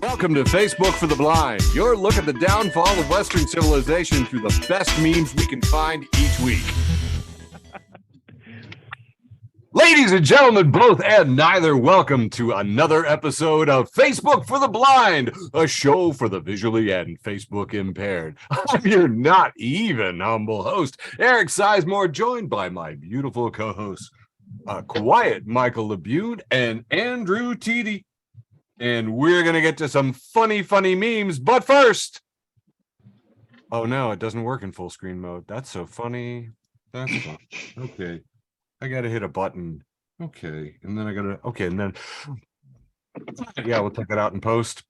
Welcome to Facebook for the Blind, your look at the downfall of Western civilization through the best memes we can find each week. Ladies and gentlemen, both and neither, welcome to another episode of Facebook for the Blind, a show for the visually and Facebook impaired. I'm your not even humble host, Eric Sizemore, joined by my beautiful co-hosts, quiet Michael Labune and Andrew Teedy. And we're going to get to some funny memes, but first... Oh no, it doesn't work in full screen mode. That's so funny. That's fun. Okay. I got to hit a button. Okay. And then I got to... Okay, and then... Yeah, we'll check it out in post.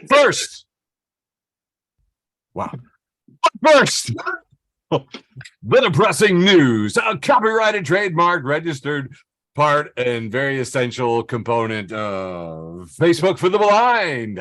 First! Wow. First! The depressing news. A copyrighted, trademark, registered... part and very essential component of Facebook for the Blind.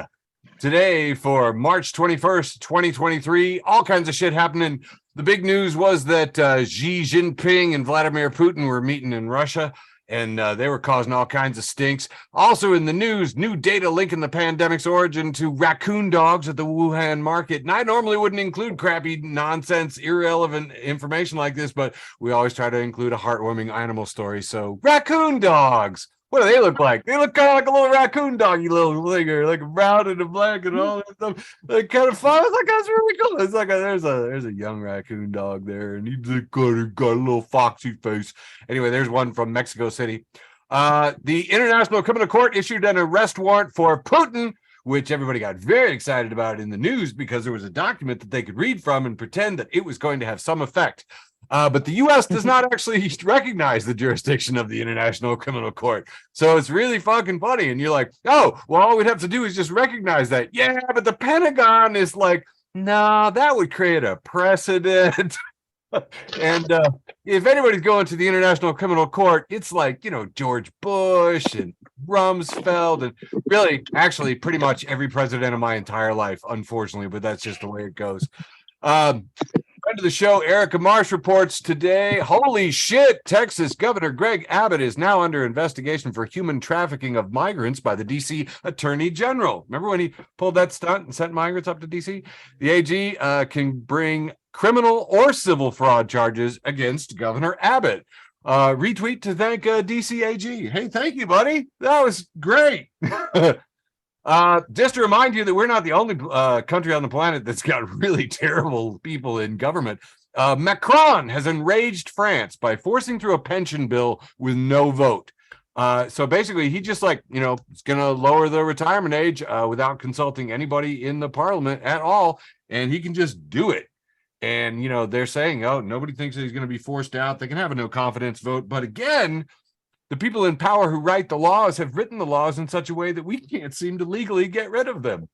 Today, for March 21st, 2023, all kinds of shit happening. The big news was that Xi Jinping and Vladimir Putin were meeting in Russia, and they were causing all kinds of stinks. Also in the news, new data linking the pandemic's origin to raccoon dogs at the Wuhan market. And I normally wouldn't include crappy, nonsense, irrelevant information like this, but we always try to include a heartwarming animal story. So raccoon dogs, what do they look like? They look kind of like a little raccoon dog, you little ligger, like a brown and a black and all that stuff. Like kind of fun. It's like, that's really cool. It's like there's a young raccoon dog there, and he's got a little foxy face. Anyway, there's one from Mexico City. The International Criminal Court issued an arrest warrant for Putin, which everybody got very excited about in the news because there was a document that they could read from and pretend that it was going to have some effect. But the U.S. does not actually recognize the jurisdiction of the International Criminal Court. So it's really fucking funny. And you're like, oh, well, all we'd have to do is just recognize that. Yeah, but the Pentagon is like, no, that would create a precedent. And if anybody's going to the International Criminal Court, it's like, you know, George Bush and Rumsfeld and really, actually, pretty much every president of my entire life, unfortunately, but that's just the way it goes. Friend of the show, Erica Marsh reports today, holy shit, Texas Governor Greg Abbott is now under investigation for human trafficking of migrants by the D.C. Attorney General. Remember when he pulled that stunt and sent migrants up to D.C.? The AG can bring criminal or civil fraud charges against Governor Abbott. Retweet to thank D.C. AG. Hey, thank you, buddy. That was great. Just to remind you that we're not the only country on the planet that's got really terrible people in government. Macron has enraged France by forcing through a pension bill with no vote. So basically, he just like, you know, is going to lower the retirement age without consulting anybody in the parliament at all. And he can just do it. And, you know, they're saying, oh, nobody thinks that he's going to be forced out. They can have a no confidence vote. But again, the people in power who write the laws have written the laws in such a way that we can't seem to legally get rid of them.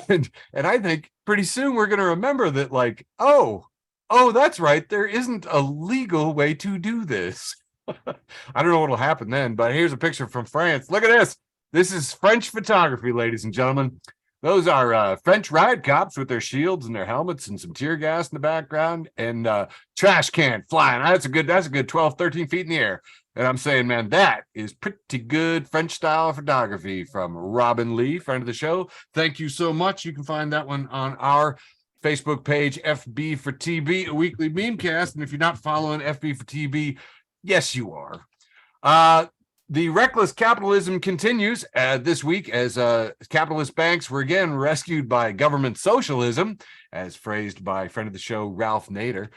And I think pretty soon we're going to remember that, like, oh, that's right. There isn't a legal way to do this. I don't know what'll happen then, but here's a picture from France. Look at this. This is French photography, ladies and gentlemen. Those are French riot cops with their shields and their helmets and some tear gas in the background and trash can flying. That's a good 12, 13 feet in the air. And I'm saying, man, that is pretty good French style photography from Robin Lee, friend of the show. Thank you so much. You can find that one on our Facebook page, FB4tB Weekly Memecast. And if you're not following FB4tB, yes, you are. The reckless capitalism continues this week as capitalist banks were again rescued by government socialism, as phrased by friend of the show, Ralph Nader.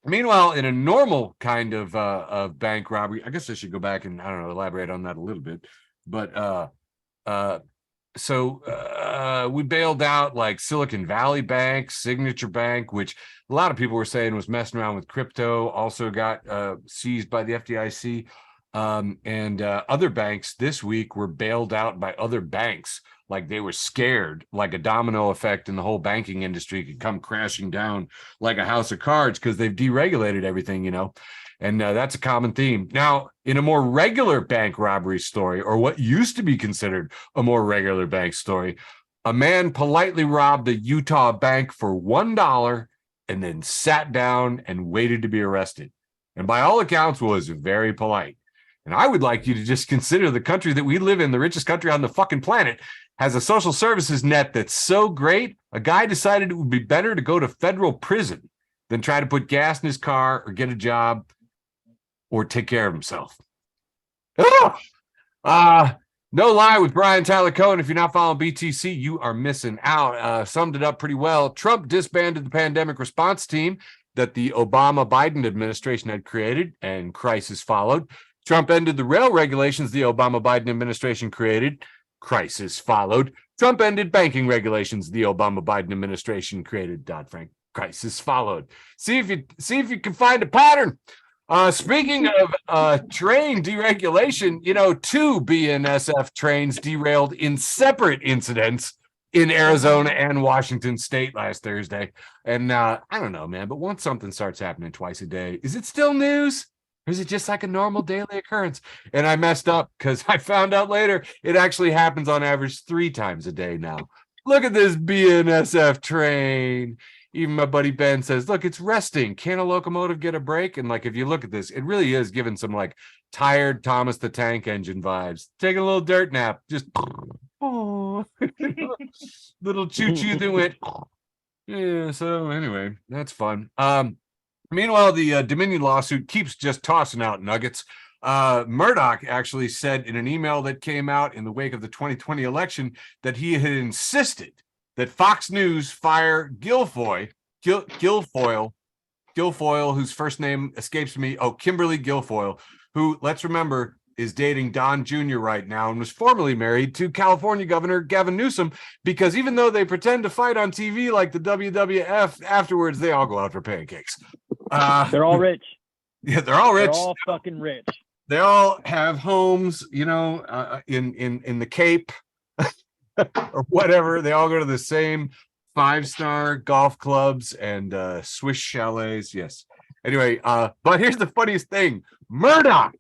Meanwhile, in a normal kind of bank robbery, I guess I should go back and, I don't know, elaborate on that a little bit. But we bailed out like Silicon Valley Bank, Signature Bank, which a lot of people were saying was messing around with crypto, also got seized by the FDIC. And other banks this week were bailed out by other banks. Like they were scared, like a domino effect in the whole banking industry could come crashing down like a house of cards because they've deregulated everything, you know, and that's a common theme. Now, in a more regular bank robbery story, or what used to be considered a more regular bank story, a man politely robbed a Utah bank for $1 and then sat down and waited to be arrested. And by all accounts was very polite. And I would like you to just consider the country that we live in, the richest country on the fucking planet, has a social services net that's so great, a guy decided it would be better to go to federal prison than try to put gas in his car or get a job or take care of himself. No lie with Brian Tyler Cohen. If you're not following BTC, you are missing out. Summed it up pretty well. Trump disbanded the pandemic response team that the Obama-Biden administration had created, and crisis followed. Trump ended the rail regulations the Obama-Biden administration created. Crisis followed. Trump ended banking regulations the Obama-Biden administration created. Dodd-Frank. Crisis followed. See if you can find a pattern. Speaking of train deregulation, 2 BNSF trains derailed in separate incidents in Arizona and Washington State last Thursday. And I don't know, man, but once something starts happening twice a day, is it still news? Or is it just like a normal daily occurrence? And I messed up because I found out later it actually happens on average 3 times a day now. Look at this BNSF train. Even my buddy Ben says, look, it's resting. Can a locomotive get a break? And if you look at this, it really is giving some tired Thomas the Tank Engine vibes. Taking a little dirt nap. Just little choo-choo that went. Yeah, so anyway, that's fun. Meanwhile, the Dominion lawsuit keeps just tossing out nuggets. Murdoch actually said in an email that came out in the wake of the 2020 election that he had insisted that Fox News fire Guilfoyle, whose first name escapes me. Oh, Kimberly Guilfoyle, who, let's remember, is dating Don Jr. right now and was formerly married to California Governor Gavin Newsom, because even though they pretend to fight on TV like the WWF, afterwards they all go out for pancakes. They're all rich. Yeah, they're all rich. They're all fucking rich. They all have homes, in the Cape. Or whatever. They all go to the same 5-star golf clubs and Swiss chalets. Yes. Anyway, but here's the funniest thing. Murdoch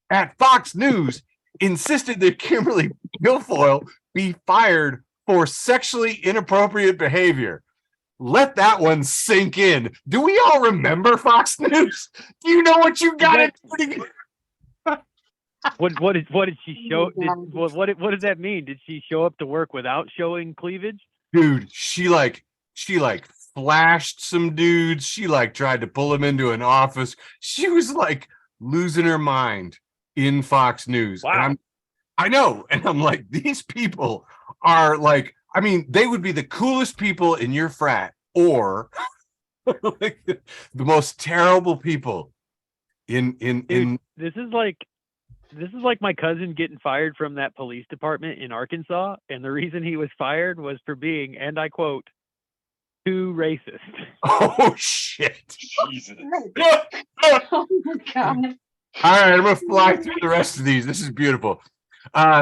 at Fox News insisted that Kimberly Guilfoyle be fired for sexually inappropriate behavior. Let that one sink in. Do we all remember Fox News? Do you know what you got to do? What did she show? What does that mean? Did she show up to work without showing cleavage? Dude, she flashed some dudes. She tried to pull them into an office. She was losing her mind in Fox News. Wow. And I know. And I'm like, these people are they would be the coolest people in your frat, or the most terrible people in Dude, This is like my cousin getting fired from that police department in Arkansas, and the reason he was fired was for being, and I quote, too racist. Oh shit! Jesus. Oh my God. All right, I'm gonna fly through the rest of these. This is beautiful.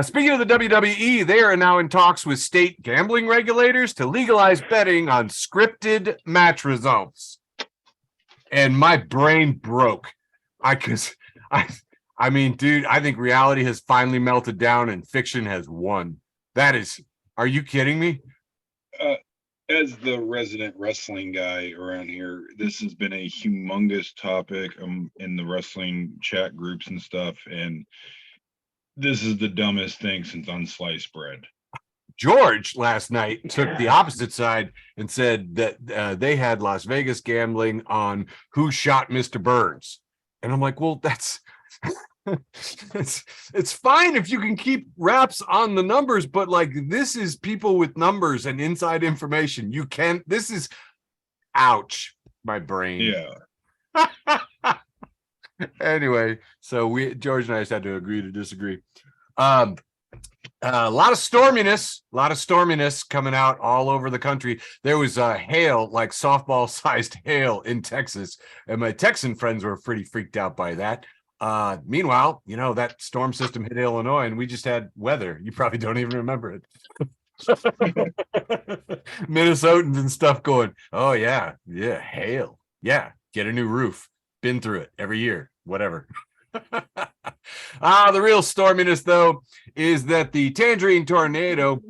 Speaking of the WWE, they are now in talks with state gambling regulators to legalize betting on scripted match results. And my brain broke. I mean, dude, I think reality has finally melted down and fiction has won. Are you kidding me? As the resident wrestling guy around here, this has been a humongous topic in the wrestling chat groups and stuff. And this is the dumbest thing since unsliced bread. George last night took the opposite side and said that they had Las Vegas gambling on who shot Mr. Burns. And I'm like, well, that's... it's fine if you can keep wraps on the numbers, but this is people with numbers and inside information. You can't. This is ouch, my brain. Yeah. Anyway, so George and I just had to agree to disagree. A lot of storminess coming out all over the country. There was hail, softball sized hail in Texas, and my Texan friends were pretty freaked out by that. Meanwhile, that storm system hit Illinois and we just had weather. You probably don't even remember it. Minnesotans and stuff going, oh yeah, hail. Yeah, get a new roof. Been through it every year, whatever. The real storminess, though, is that the Tangerine Tornado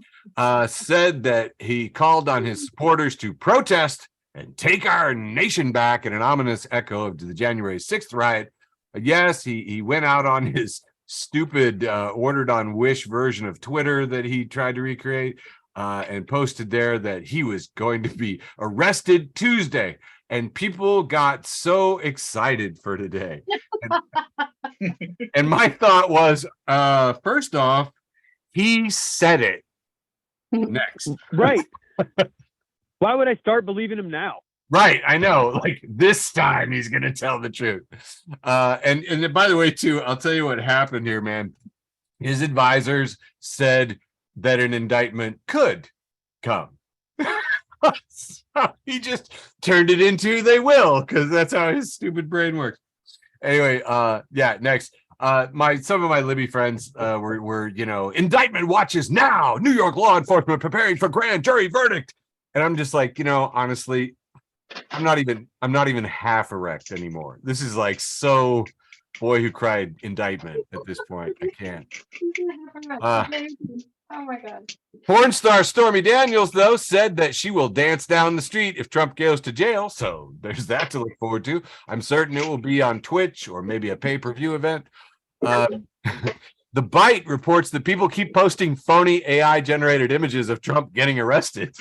said that he called on his supporters to protest and take our nation back in an ominous echo of the January 6th riot. Yes, he went out on his stupid ordered on Wish version of Twitter that he tried to recreate, and posted there that he was going to be arrested Tuesday. And people got so excited for today. And my thought was, first off, he said it. Next. Right. Why would I start believing him now? Right, I know. Like this time he's gonna tell the truth. And by the way, too, I'll tell you what happened here, man. His advisors said that an indictment could come. So he just turned it into they will, because that's how his stupid brain works. Anyway, yeah, next. Some of my Libby friends were indictment watches now. New York law enforcement preparing for grand jury verdict. And I'm just like, honestly, I'm not even half erect anymore. This is like so boy who cried indictment at this point. I can't. Oh my God. Porn star Stormy Daniels, though, said that she will dance down the street if Trump goes to jail. So there's that to look forward to. I'm certain it will be on Twitch or maybe a pay-per-view event. The Bite reports that people keep posting phony AI-generated images of Trump getting arrested.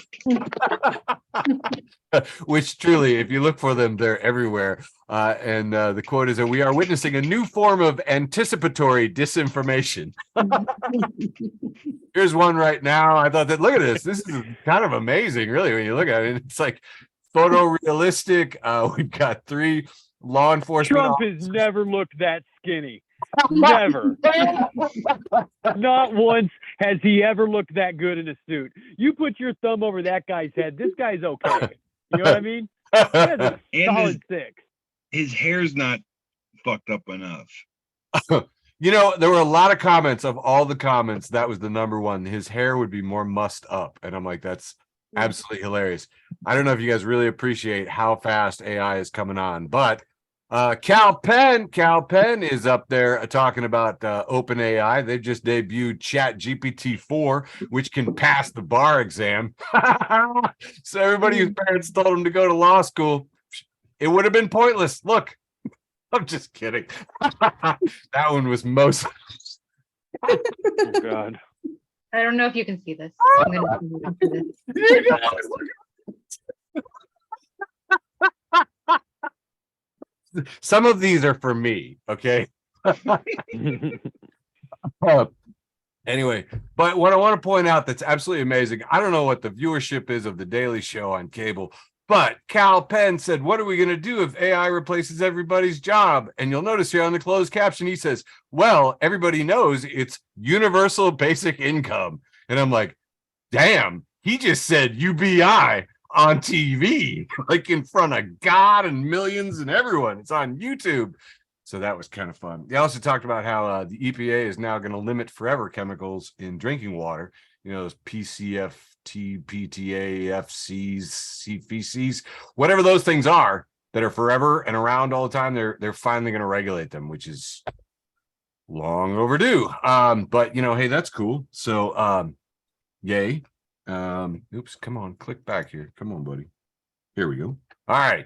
Which truly, if you look for them, they're everywhere. And the quote is that we are witnessing a new form of anticipatory disinformation. Here's one right now. I thought that, look at this. This is kind of amazing, really, when you look at it. It's like photorealistic. We've got 3 law enforcement. Trump has never looked that skinny. Never. Not once has he ever looked that good in a suit. You put your thumb over that guy's head, this guy's okay. You know what I mean? That's a solid 6. His hair's not fucked up enough. There were a lot of comments. Of all the comments, that was the number one. His hair would be more mussed up. And I'm like, that's absolutely hilarious. I don't know if you guys really appreciate how fast AI is coming on, but Kal Penn is up there talking about OpenAI. They've just debuted ChatGPT-4, which can pass the bar exam. So everybody whose parents told them to go to law school, it would have been pointless. Look, I'm just kidding. That one was most. Oh God. I don't know if you can see this. I'm gonna move on to this. Some of these are for me, okay? Anyway, but what I want to point out that's absolutely amazing, I don't know what the viewership is of The Daily Show on cable, but Kal Penn said, what are we going to do if AI replaces everybody's job? And you'll notice here on the closed caption, he says, well, everybody knows it's universal basic income. And I'm like, damn, he just said UBI on TV, like in front of God and millions and everyone. It's on YouTube. So that was kind of fun. They also talked about how the EPA is now going to limit forever chemicals in drinking water. Those PCFT, PTA, FCs, CFCs, whatever those things are that are forever and around all the time. They're finally going to regulate them, which is long overdue. But hey, that's cool. So yay. Oops, come on, click back here. Come on, buddy. Here we go. All right.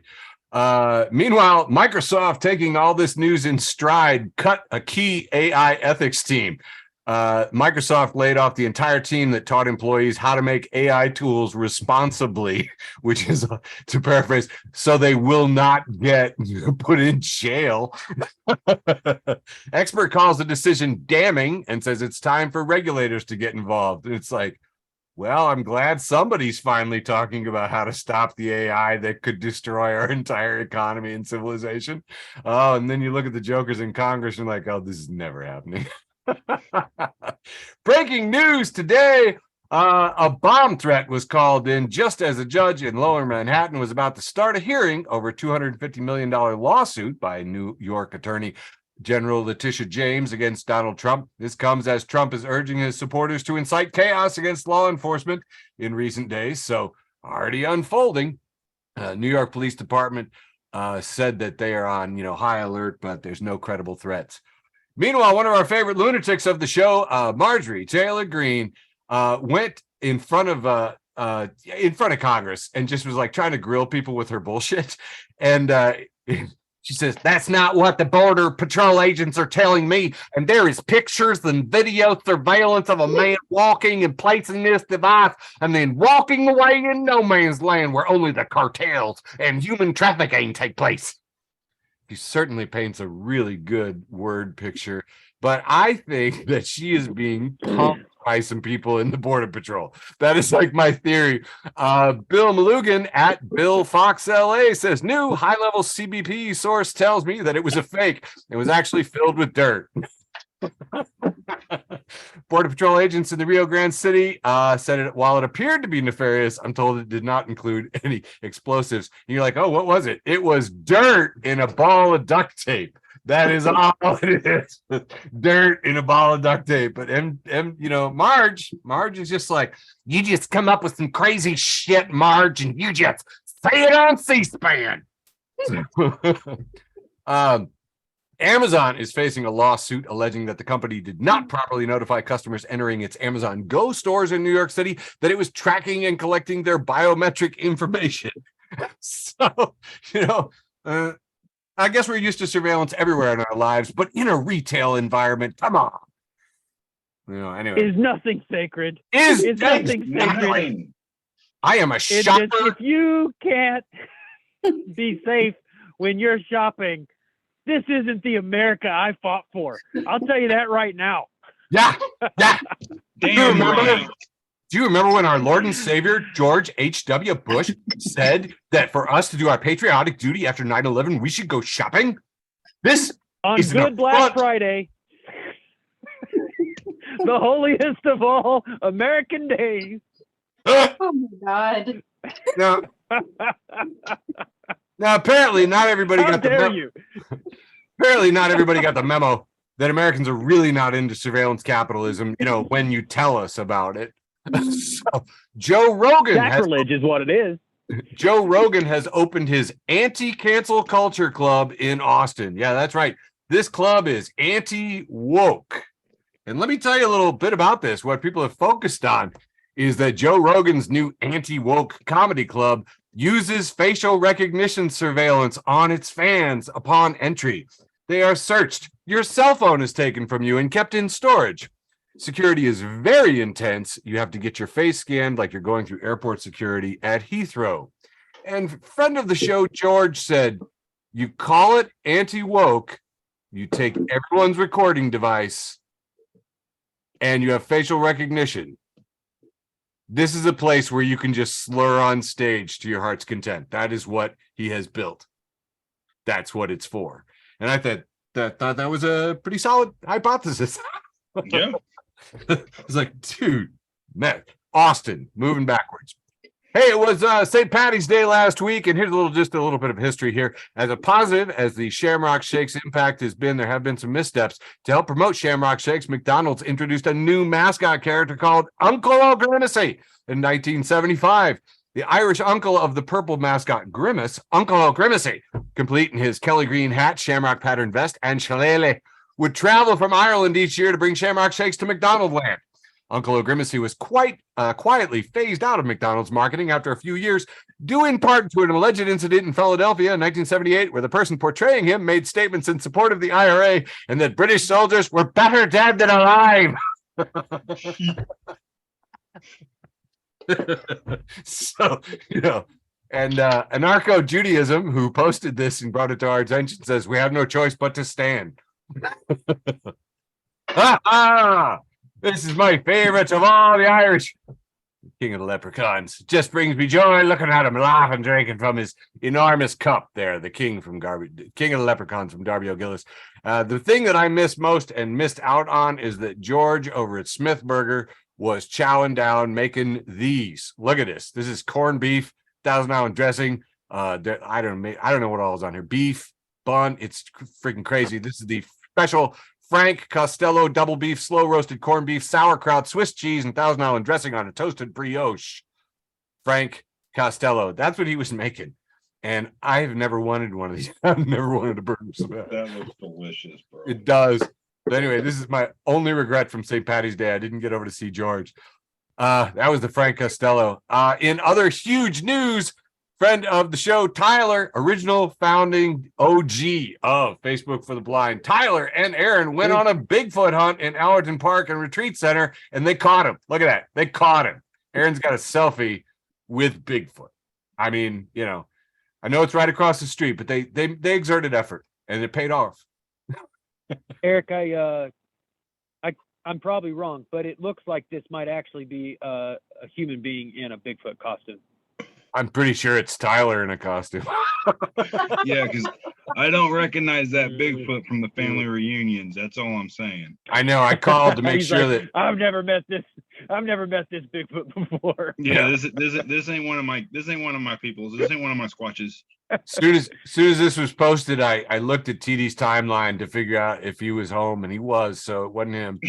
Meanwhile, Microsoft, taking all this news in stride, cut a key AI ethics team. Microsoft laid off the entire team that taught employees how to make AI tools responsibly, which is, to paraphrase, so they will not get put in jail. Expert calls the decision damning and says it's time for regulators to get involved. It's like, well, I'm glad somebody's finally talking about how to stop the AI that could destroy our entire economy and civilization. Oh, and then you look at the jokers in Congress and like, oh, this is never happening. Breaking news today. A bomb threat was called in just as a judge in Lower Manhattan was about to start a hearing over a $250 million lawsuit by New York Attorney General Letitia James against Donald Trump. This comes as Trump is urging his supporters to incite chaos against law enforcement in recent days. So already unfolding. New York Police Department said that they are on high alert, but there's no credible threats. Meanwhile, one of our favorite lunatics of the show, Marjorie Taylor Greene, went in front of Congress and just was like trying to grill people with her bullshit. And She says, that's not what the Border Patrol agents are telling me. And there is pictures and video surveillance of a man walking and placing this device and then walking away in no man's land where only the cartels and human trafficking take place. He certainly paints a really good word picture, but I think that she is being pumped by some people in the Border Patrol. That is like my theory. Bill Malugan at Bill Fox LA says, new high-level CBP source tells me that it was a fake. It was actually filled with dirt. Border Patrol agents in the Rio Grande City said it while it appeared to be nefarious, I'm told it did not include any explosives. And you're like, oh, what was it? It was dirt in a ball of duct tape. That is all it is. Dirt in a ball of duct tape. But Marge is just like, you just come up with some crazy shit, Marge, and you just say it on C-SPAN. Amazon is facing a lawsuit alleging that the company did not properly notify customers entering its Amazon Go stores in New York City that it was tracking and collecting their biometric information. So, I guess we're used to surveillance everywhere in our lives, but in a retail environment, come on. Anyway. Is nothing sacred. Is nothing sacred. I am a shopper. If you can't be safe when you're shopping, this isn't the America I fought for. I'll tell you that right now. Yeah. Damn right. Do you remember when our Lord and Savior, George H.W. Bush, said that for us to do our patriotic duty after 9/11, we should go shopping? This on is Good Black Friday, the holiest of all American days. Oh my God. Now apparently not everybody How got the dare memo. you? Apparently not everybody got the memo that Americans are really not into surveillance capitalism, when you tell us about it. So Joe Rogan Sacrilege is what it is. Joe Rogan has opened his anti-cancel culture club in Austin. Yeah, that's right. This club is anti-woke. And let me tell you a little bit about this. What people have focused on is that Joe Rogan's new anti-woke comedy club uses facial recognition surveillance on its fans upon entry. They are searched. Your cell phone is taken from you and kept in storage. Security is very intense. You have to get your face scanned like you're going through airport security at Heathrow. And friend of the show, George, said, you call it anti-woke, you take everyone's recording device, and you have facial recognition. This is a place where you can just slur on stage to your heart's content. That is what he has built. That's what it's for. And I thought that was a pretty solid hypothesis. Yeah. It's like, dude, man, Austin, moving backwards. Hey, it was St. Patty's Day last week, and here's just a little bit of history here. As a positive as the Shamrock Shakes impact has been, there have been some missteps. To help promote Shamrock Shakes, McDonald's introduced a new mascot character called Uncle O'Grimacy in 1975. The Irish uncle of the purple mascot Grimace, Uncle O'Grimacy, complete in his Kelly green hat, shamrock pattern vest, and shillelagh, would travel from Ireland each year to bring Shamrock Shakes to McDonald land. Uncle O'Grimacy was quite quietly phased out of McDonald's marketing after a few years, due in part to an alleged incident in Philadelphia in 1978, where the person portraying him made statements in support of the IRA and that British soldiers were better dead than alive. So, and Anarcho-Judaism, who posted this and brought it to our attention, says, we have no choice but to stand. This is my favorite of all the Irish. King of the Leprechauns. Just brings me joy looking at him laughing, drinking from his enormous cup there. The king of the Leprechauns from Darby O'Gillis. The thing that I miss most and missed out on is that George over at Smith Burger was chowing down, making these. Look at this. This is corned beef, 1,000-pound dressing. I don't know what all is on here. Beef, bun. It's freaking crazy. This is the special Frank Costello double beef, slow roasted corned beef, sauerkraut, Swiss cheese, and Thousand Island dressing on a toasted brioche. Frank Costello. That's what he was making. And I've never wanted one of these. I've never wanted a burger so bad. That looks delicious, bro. It does. But anyway, this is my only regret from St. Patty's Day. I didn't get over to see George. That was the Frank Costello. In other huge news, Friend of the show, Tyler, original founding OG of Facebook for the Blind. Tyler and Aaron went on a Bigfoot hunt in Allerton Park and Retreat Center, and they caught him. Look at that. They caught him. Aaron's got a selfie with Bigfoot. I mean, you know, I know it's right across the street, but they exerted effort, and it paid off. Eric, I'm probably wrong, but it looks like this might actually be a human being in a Bigfoot costume. I'm pretty sure it's Tyler in a costume. Yeah, because I don't recognize that Bigfoot from the family reunions. That's all I'm saying. I know. I called to make He's sure like, that I've never met this Bigfoot before. Yeah, this ain't one of my peoples. This ain't one of my squatches. soon as this was posted, I looked at TD's timeline to figure out if he was home, and he was, so it wasn't him.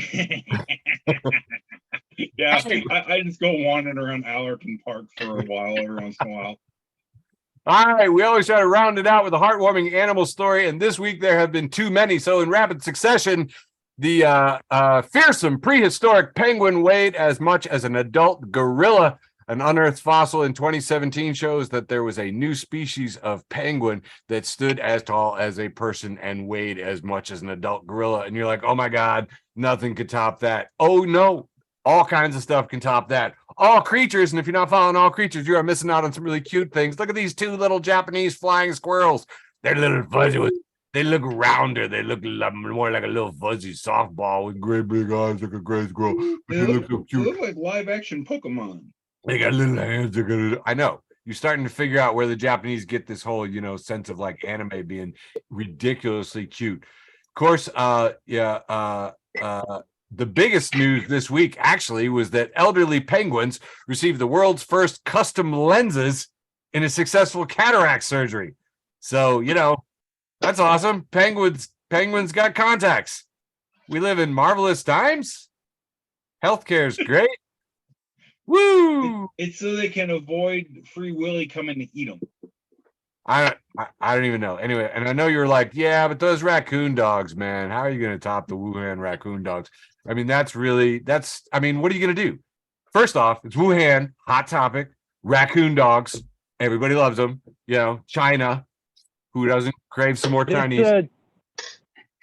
Yeah, I just go wandering around Allerton Park for a while, every once in a while. All right, we always try to round it out with a heartwarming animal story, and this week there have been too many. So in rapid succession, the fearsome prehistoric penguin weighed as much as an adult gorilla. An unearthed fossil in 2017 shows that there was a new species of penguin that stood as tall as a person and weighed as much as an adult gorilla. And you're like, oh my God, nothing could top that. Oh no, all kinds of stuff can top that. All creatures, and if you're not following all creatures, you are missing out on some really cute things. Look at these two little Japanese flying squirrels. They're little fuzzy. They look rounder. They look more like a little fuzzy softball with great big eyes like a gray squirrel. But they look so cute. They look like live action Pokemon. They got little hands. I know. You're starting to figure out where the Japanese get this whole, you know, sense of like anime being ridiculously cute. Of course, the biggest news this week actually was that elderly penguins received the world's first custom lenses in a successful cataract surgery. So, you know, that's awesome. Penguins got contacts. We live in marvelous times. Healthcare's great. Woo! It's so they can avoid Free Willy coming to eat them. I don't even know. Anyway, and I know you're like, yeah, but those raccoon dogs, man, how are you going to top the Wuhan raccoon dogs? I mean, what are you going to do? First off, it's Wuhan, hot topic, raccoon dogs. Everybody loves them. You know, China, who doesn't crave some more Chinese?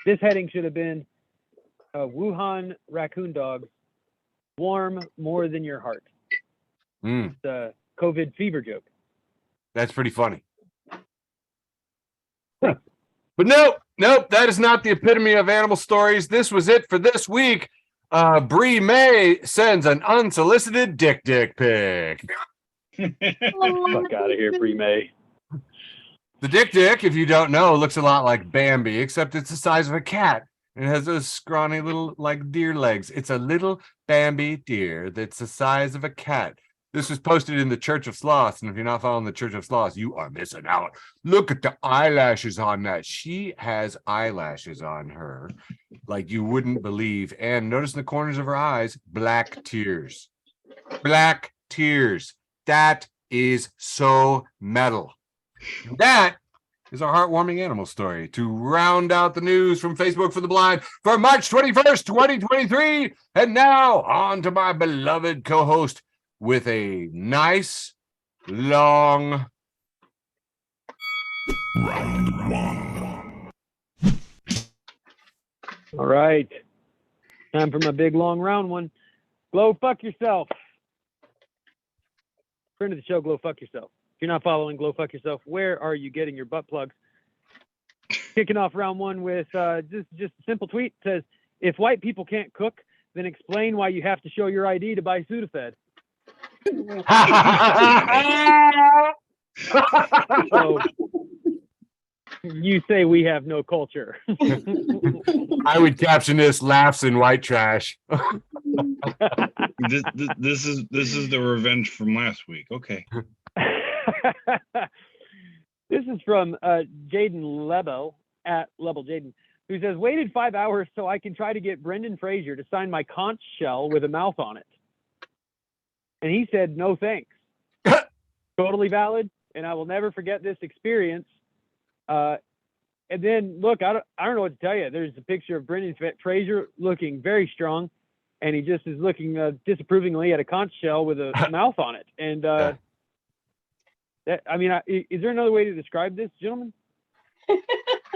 This heading should have been Wuhan raccoon dogs, warm more than your heart. It's a COVID fever joke. That's pretty funny. But nope, that is not the epitome of animal stories. This was it for this week. Bree May sends an unsolicited dick pic. Fuck out of here, Bree May. The dick, if you don't know, looks a lot like Bambi, except it's the size of a cat. It has those scrawny little like deer legs. It's a little Bambi deer that's the size of a cat. This was posted in the Church of Sloths, and if you're not following the Church of Sloths, you are missing out. Look at the eyelashes on that. She has eyelashes on her like you wouldn't believe. And notice in the corners of her eyes, black tears. Black tears. That is so metal. That is our heartwarming animal story to round out the news from Facebook for the Blind for March 21st, 2023. And now on to my beloved co-host with a nice, long round one. All right. Time for my big, long, round one. Glow fuck yourself. Friend of the show, Glow fuck yourself. If you're not following Glow fuck yourself, where are you getting your butt plugs? Kicking off round one with just a simple tweet. It says, if white people can't cook, then explain why you have to show your ID to buy Sudafed. So, you say we have no culture. I would caption this laughs in white trash. This is the revenge from last week. Okay. This is from Jaden Lebel at Lebel Jaden, who says, waited 5 hours so I can try to get Brendan Fraser to sign my conch shell with a mouth on it. And he said, no thanks. Totally valid. And I will never forget this experience. And then, look, I don't know what to tell you. There's a picture of Brendan Fraser looking very strong. And he just is looking disapprovingly at a conch shell with a mouth on it. And I mean, is there another way to describe this, gentlemen?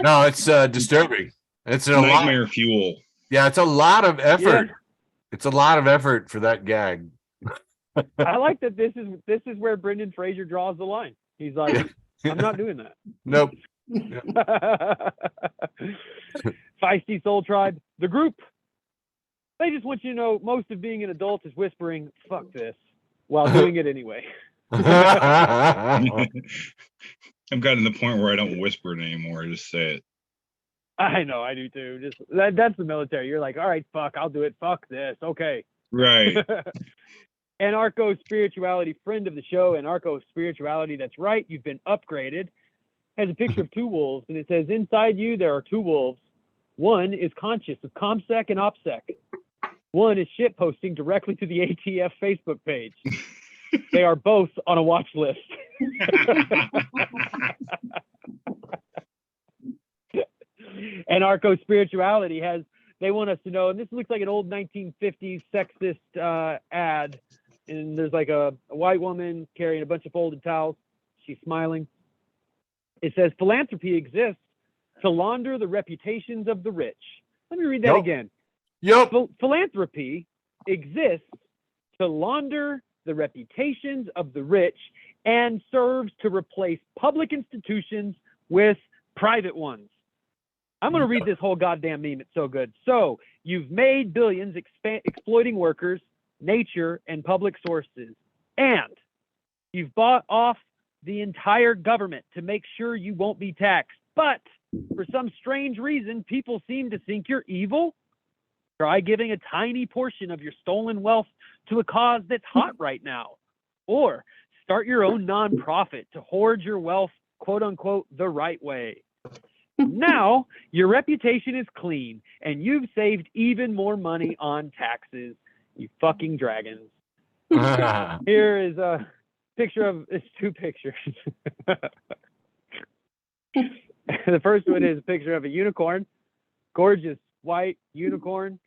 No, it's disturbing. It's a lot. Nightmare fuel. Yeah, it's a lot of effort. Yeah. It's a lot of effort for that gag. I like that this is where Brendan Fraser draws the line. He's like, I'm not doing that. Nope. Feisty Soul Tribe, the group. They just want you to know most of being an adult is whispering, fuck this, while doing it anyway. I've gotten to the point where I don't whisper it anymore. I just say it. I know, I do too. Just that's the military. You're like, all right, fuck, I'll do it. Fuck this. Okay. Right. Anarcho Spirituality, friend of the show, Anarcho Spirituality, that's right, you've been upgraded, has a picture of two wolves, and it says, inside you there are two wolves. One is conscious of ComSec and OPSEC. One is shit posting directly to the ATF Facebook page. They are both on a watch list. Anarcho Spirituality they want us to know, and this looks like an old 1950s sexist ad, and there's like a white woman carrying a bunch of folded towels. She's smiling. It says, philanthropy exists to launder the reputations of the rich. Let me read that again. Yep. Philanthropy exists to launder the reputations of the rich and serves to replace public institutions with private ones. I'm going to read this whole goddamn meme. It's so good. So you've made billions exploiting workers, nature, and public sources, and you've bought off the entire government to make sure you won't be taxed. But for some strange reason, people seem to think you're evil. Try giving a tiny portion of your stolen wealth to a cause that's hot right now. Or start your own nonprofit to hoard your wealth, quote unquote, the right way. Now your reputation is clean and you've saved even more money on taxes, you fucking dragons. Here is a picture of, it's two pictures. The first one is a picture of a unicorn, gorgeous white unicorn,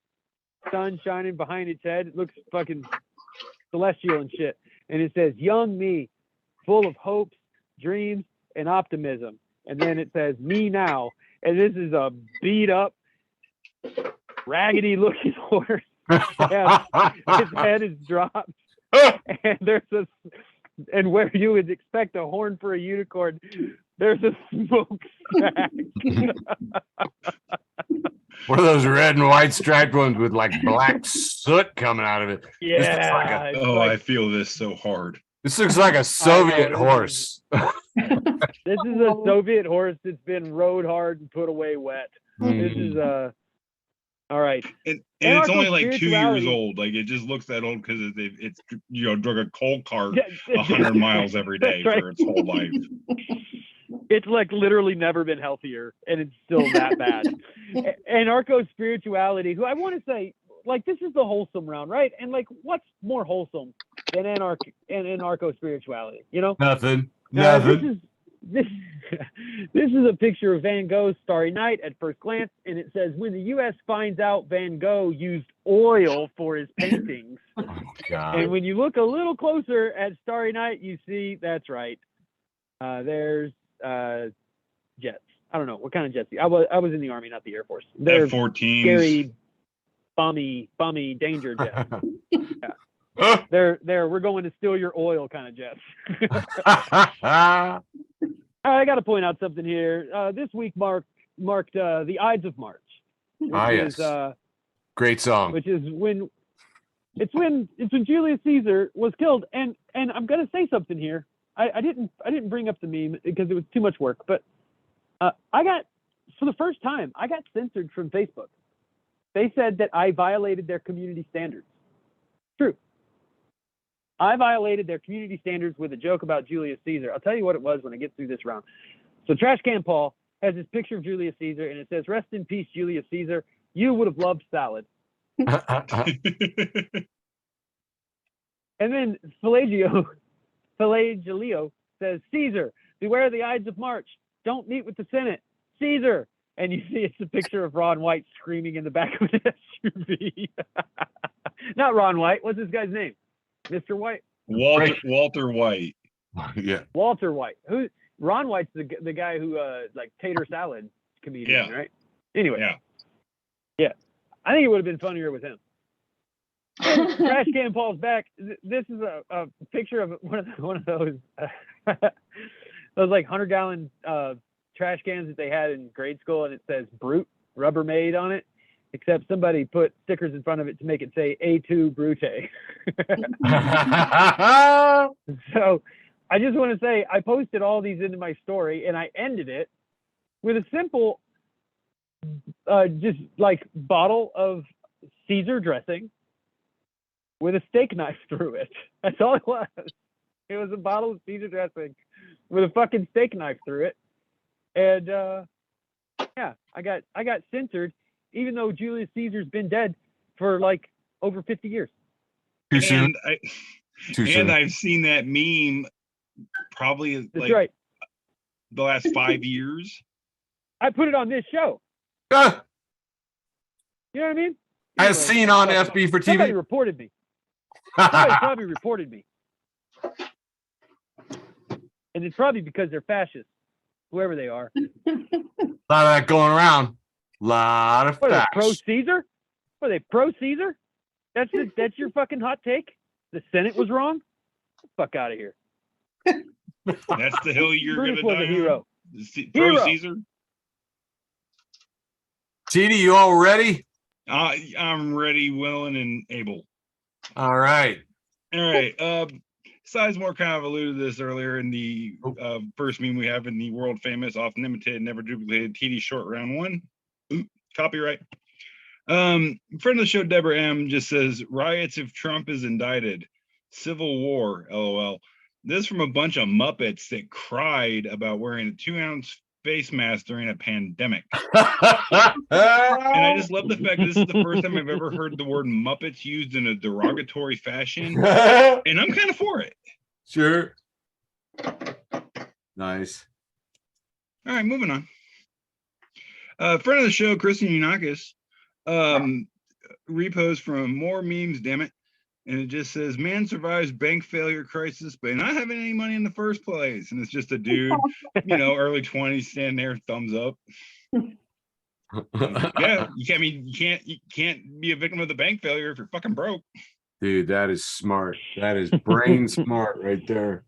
sun shining behind its head. It looks fucking celestial and shit. And it says, young me, full of hopes, dreams, and optimism. And then it says, me now. And this is a beat up, raggedy looking horse. His head is dropped. And and where you would expect a horn for a unicorn, there's a smokestack. One of those red and white striped ones with like black soot coming out of it. Yeah. I feel this so hard. This looks like a Soviet horse. This is a Soviet horse that's been rode hard and put away wet. This is all right. And it's only like 2 years old. Like it just looks that old because it's drug a coal cart 100 miles every day for its whole life. It's like literally never been healthier, and it's still that bad. Anarcho Spirituality, who I want to say, like, this is the wholesome round, right? And like, what's more wholesome than anarcho spirituality? You know, nothing. This is a picture of Van Gogh's Starry Night at first glance, and it says, when the U.S. finds out Van Gogh used oil for his paintings. Oh, God. And when you look a little closer at Starry Night, you see that's right. There's jets. I don't know what kind of jets. I was in the Army, not the Air Force. They're F-14s. Scary, bummy danger jets. Yeah. They're we're going to steal your oil kind of jets. I got to point out something here. This week marked the Ides of March. Yes. Great song. Which is when Julius Caesar was killed. And I'm gonna say something here. I didn't bring up the meme because it was too much work, but I got, for the first time, I got censored from Facebook. They said that I violated their community standards. True. I violated their community standards with a joke about Julius Caesar. I'll tell you what it was when I get through this round. So Trash Can Paul has this picture of Julius Caesar, and it says, rest in peace, Julius Caesar. You would have loved salad. And then Pelagio says, Caesar, beware the Ides of March. Don't meet with the Senate. Caesar. And you see it's a picture of Ron White screaming in the back of an SUV. Not Ron White. What's this guy's name? Mr. White? Walter White. Yeah. Walter White. Ron White's the guy who like tater salad comedian, Yeah. right? Anyway. Yeah. I think it would have been funnier with him. Trash can Paul's back. This is a picture of one of those those like 100-gallon trash cans that they had in grade school, and it says Brute Rubbermaid on it, except somebody put stickers in front of it to make it say A2 Brute. So I just want to say I posted all these into my story, and I ended it with a simple just like bottle of Caesar dressing with a steak knife through it. That's all it was. It was a bottle of Caesar dressing with a fucking steak knife through it. And yeah, I got censored, even though Julius Caesar's been dead for like over 50 years. Too soon. Too soon. I've seen that meme probably That's like right. the last 5 years. I put it on this show. Ah, You know what I mean? as seen on FB4tB. Somebody reported me. Somebody probably reported me. And it's probably because they're fascists, whoever they are. A lot of that going around. Lot of What are they, facts. pro Caesar? What are they, pro Caesar? That's your fucking hot take? The Senate was wrong? Get the fuck out of here. That's the hill you're Brutus gonna was die a hero. on. Pro Hero. Caesar. TD, you all ready? I'm ready, willing, and able. All right. All right. Sizemore kind of alluded to this earlier in the first meme we have in the world famous, often imitated, never duplicated TD short round one. Ooh, copyright. Friend of the show, Deborah M, just says riots if Trump is indicted. Civil war, LOL. This from a bunch of Muppets that cried about wearing a 2-ounce face mask during a pandemic. And I just love the fact this is the first time I've ever heard the word Muppets used in a derogatory fashion. And I'm kind of for it. Sure. Nice. All right, moving on. Friend of the show, Kristen Unakis, repost from more memes, damn it. And it just says, man survives bank failure crisis by not having any money in the first place. And it's just a dude, early 20s, standing there, thumbs up. Yeah, you can't be a victim of the bank failure if you're fucking broke. Dude, that is smart. That is brain smart right there.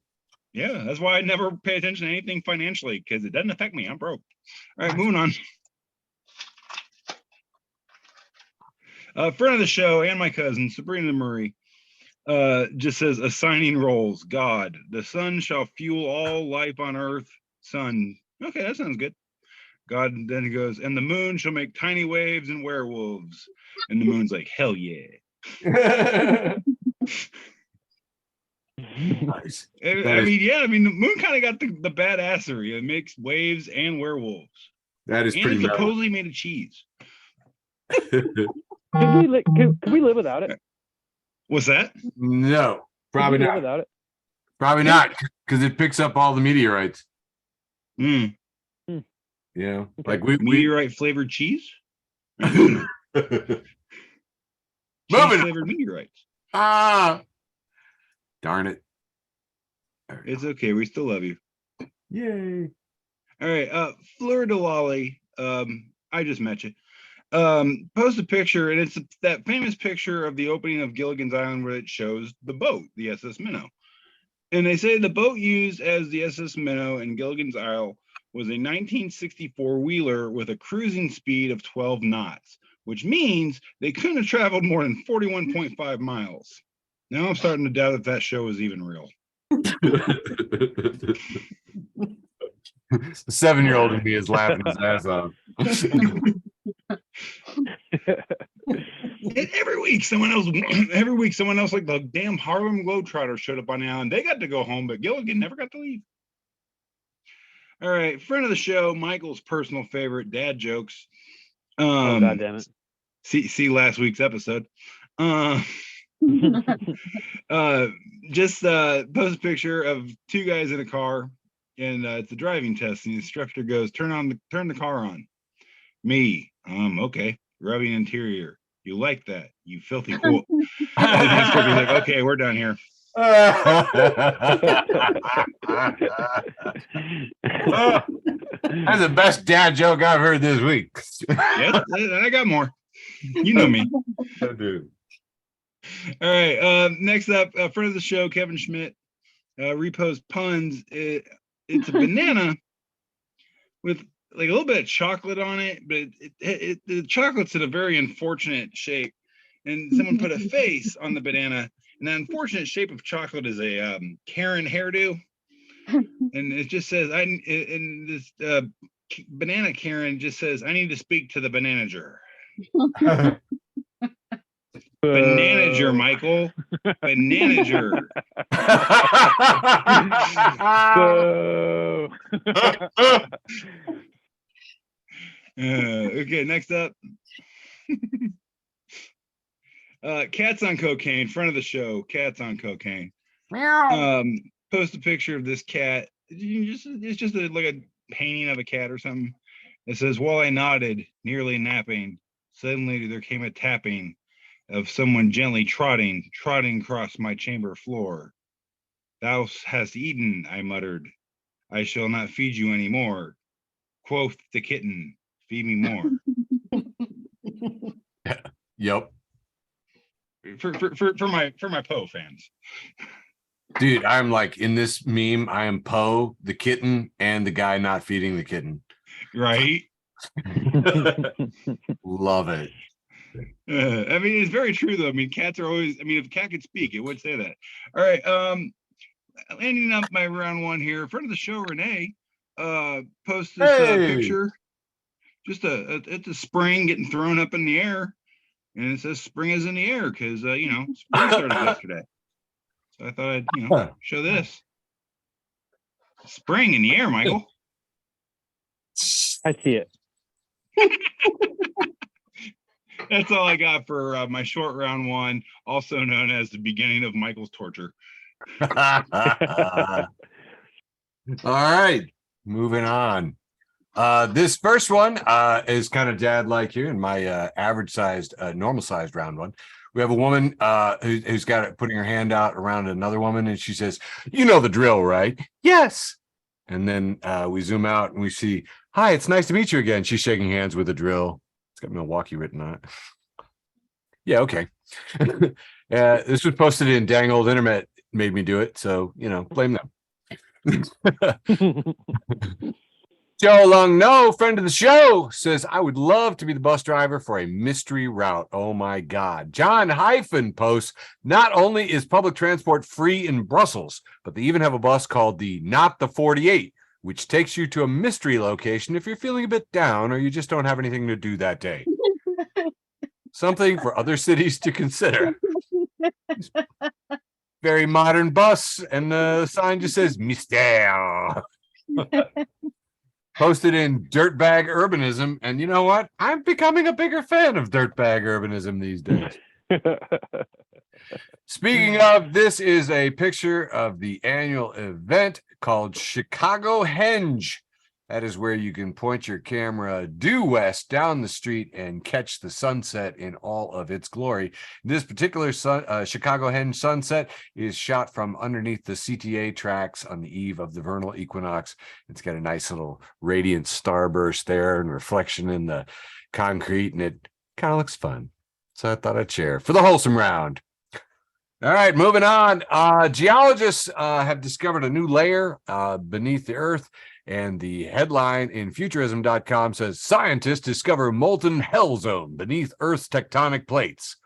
Yeah, that's why I never pay attention to anything financially, because it doesn't affect me. I'm broke. All right, moving on. Friend of the show and my cousin, Sabrina Murray, just says, assigning roles. God, the sun shall fuel all life on earth. Sun. Okay, that sounds good. God then goes, and the moon shall make tiny waves and werewolves. And the moon's like, hell yeah. Nice. I mean, the moon kind of got the badassery. It makes waves and werewolves. That is and pretty it's metal. supposedly made of cheese. Can we live without it? What's that? No, probably Can we live not. without it? Probably not, because it picks up all the meteorites. Mm. Yeah, like we Meteorite flavored cheese? moving Flavored meteorites. Darn it. It's okay. We still love you. Yay. All right. Fleur de Lally. I just met you. Post a picture, and it's that famous picture of the opening of Gilligan's Island where it shows the boat, the SS Minnow. And they say the boat used as the SS Minnow in Gilligan's Isle was a 1964 wheeler with a cruising speed of 12 knots, which means they couldn't have traveled more than 41.5 miles. Now I'm starting to doubt if that show is even real. The 7-year-old in me is laughing his ass off. And every week someone else like the damn Harlem Globetrotters showed up on the island. They got to go home, but Gilligan never got to leave. All right, friend of the show, Michael's personal favorite, dad jokes. Oh, God damn it. See last week's episode. Just post a picture of two guys in a car, and it's a driving test, and the instructor goes, turn the car on. Me, okay, rubbing interior. You like that, you filthy fool. And the instructor's like, okay, we're done here. That's the best dad joke I've heard this week. Yes, I got more. You know me. Dude. All right. Next up, friend of the show, Kevin Schmidt, repost puns. It's a banana with like a little bit of chocolate on it, but the chocolate's in a very unfortunate shape. And someone put a face on the banana, and that unfortunate shape of chocolate is a Karen hairdo. And it just says, banana Karen just says, I need to speak to the bananager. Bananager, Michael. Bananager. Okay, next up. Cats on cocaine, friend of the show, Cats on cocaine. Post a picture of this cat. It's just like a painting of a cat or something. It says, while I nodded, nearly napping, suddenly there came a tapping of someone gently trotting across my chamber floor. Thou hast eaten, I muttered. I shall not feed you any more. Quoth the kitten, feed me more. Yep. For my Poe fans. Dude, I'm like in this meme, I am Poe, the kitten, and the guy not feeding the kitten. Right. Love it. I mean, it's very true though. I mean, cats are always, I mean, if a cat could speak, it would say that. All right. Ending up my round one here. Friend of the show, Renee, post this picture. Just it's a spring getting thrown up in the air. And it says spring is in the air because spring started yesterday. So I thought I'd show this. Spring in the air, Michael. I see it. That's all I got for my short round one, also known as the beginning of Michael's torture. All right, moving on. This first one is kind of dad-like here in my average-sized, normal-sized round one. We have a woman who's got it putting her hand out around another woman, and she says, "You know the drill, right?" "Yes." And then we zoom out and we see, "Hi, it's nice to meet you again." She's shaking hands with a drill. It's got Milwaukee written on it. Yeah, okay. This was posted in Dang Old Internet Made Me Do It, so blame them. Joe Long, no, friend of the show, says, I would love to be the bus driver for a mystery route. Oh my God. John Hyphen posts, not only is public transport free in Brussels, but they even have a bus called the Not the 48, which takes you to a mystery location if you're feeling a bit down or you just don't have anything to do that day. Something for other cities to consider. Very modern bus, and the sign just says Mystère. Posted in Dirtbag Urbanism, and you know what? I'm becoming a bigger fan of Dirtbag Urbanism these days. Speaking of, this is a picture of the annual event called Chicago Henge. That is where you can point your camera due west down the street and catch the sunset in all of its glory. This particular Chicago Henge sunset is shot from underneath the CTA tracks on the eve of the vernal equinox. It's got a nice little radiant starburst there and reflection in the concrete, and it kind of looks fun. So I thought I'd share for the wholesome round. All right, moving on. Geologists have discovered a new layer beneath the earth. And the headline in futurism.com says, scientists discover molten hell zone beneath Earth's tectonic plates.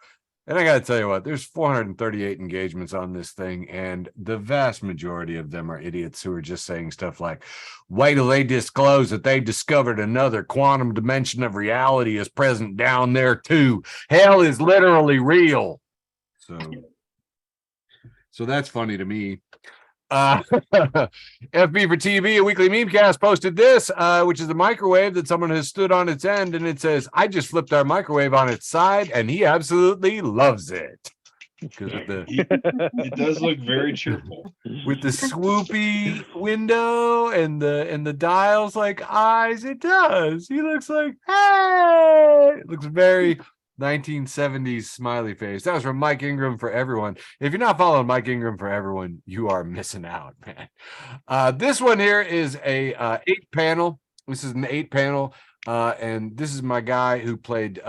And I got to tell you what, there's 438 engagements on this thing, and the vast majority of them are idiots who are just saying stuff like, wait till they disclose that they discovered another quantum dimension of reality is present down there too. Hell is literally real. So that's funny to me. FB4tB, a weekly memecast, posted this, which is the microwave that someone has stood on its end, and it says, I just flipped our microwave on its side, and he absolutely loves it. Because it does look very cheerful. With the swoopy window and the dials like eyes, it does. He looks like, hey! It looks very, 1970s smiley face. That was from Mike Ingram for everyone. If you're not following Mike Ingram for everyone, you are missing out, man. This one here is a 8-panel. This is an 8-panel. And this is my guy who played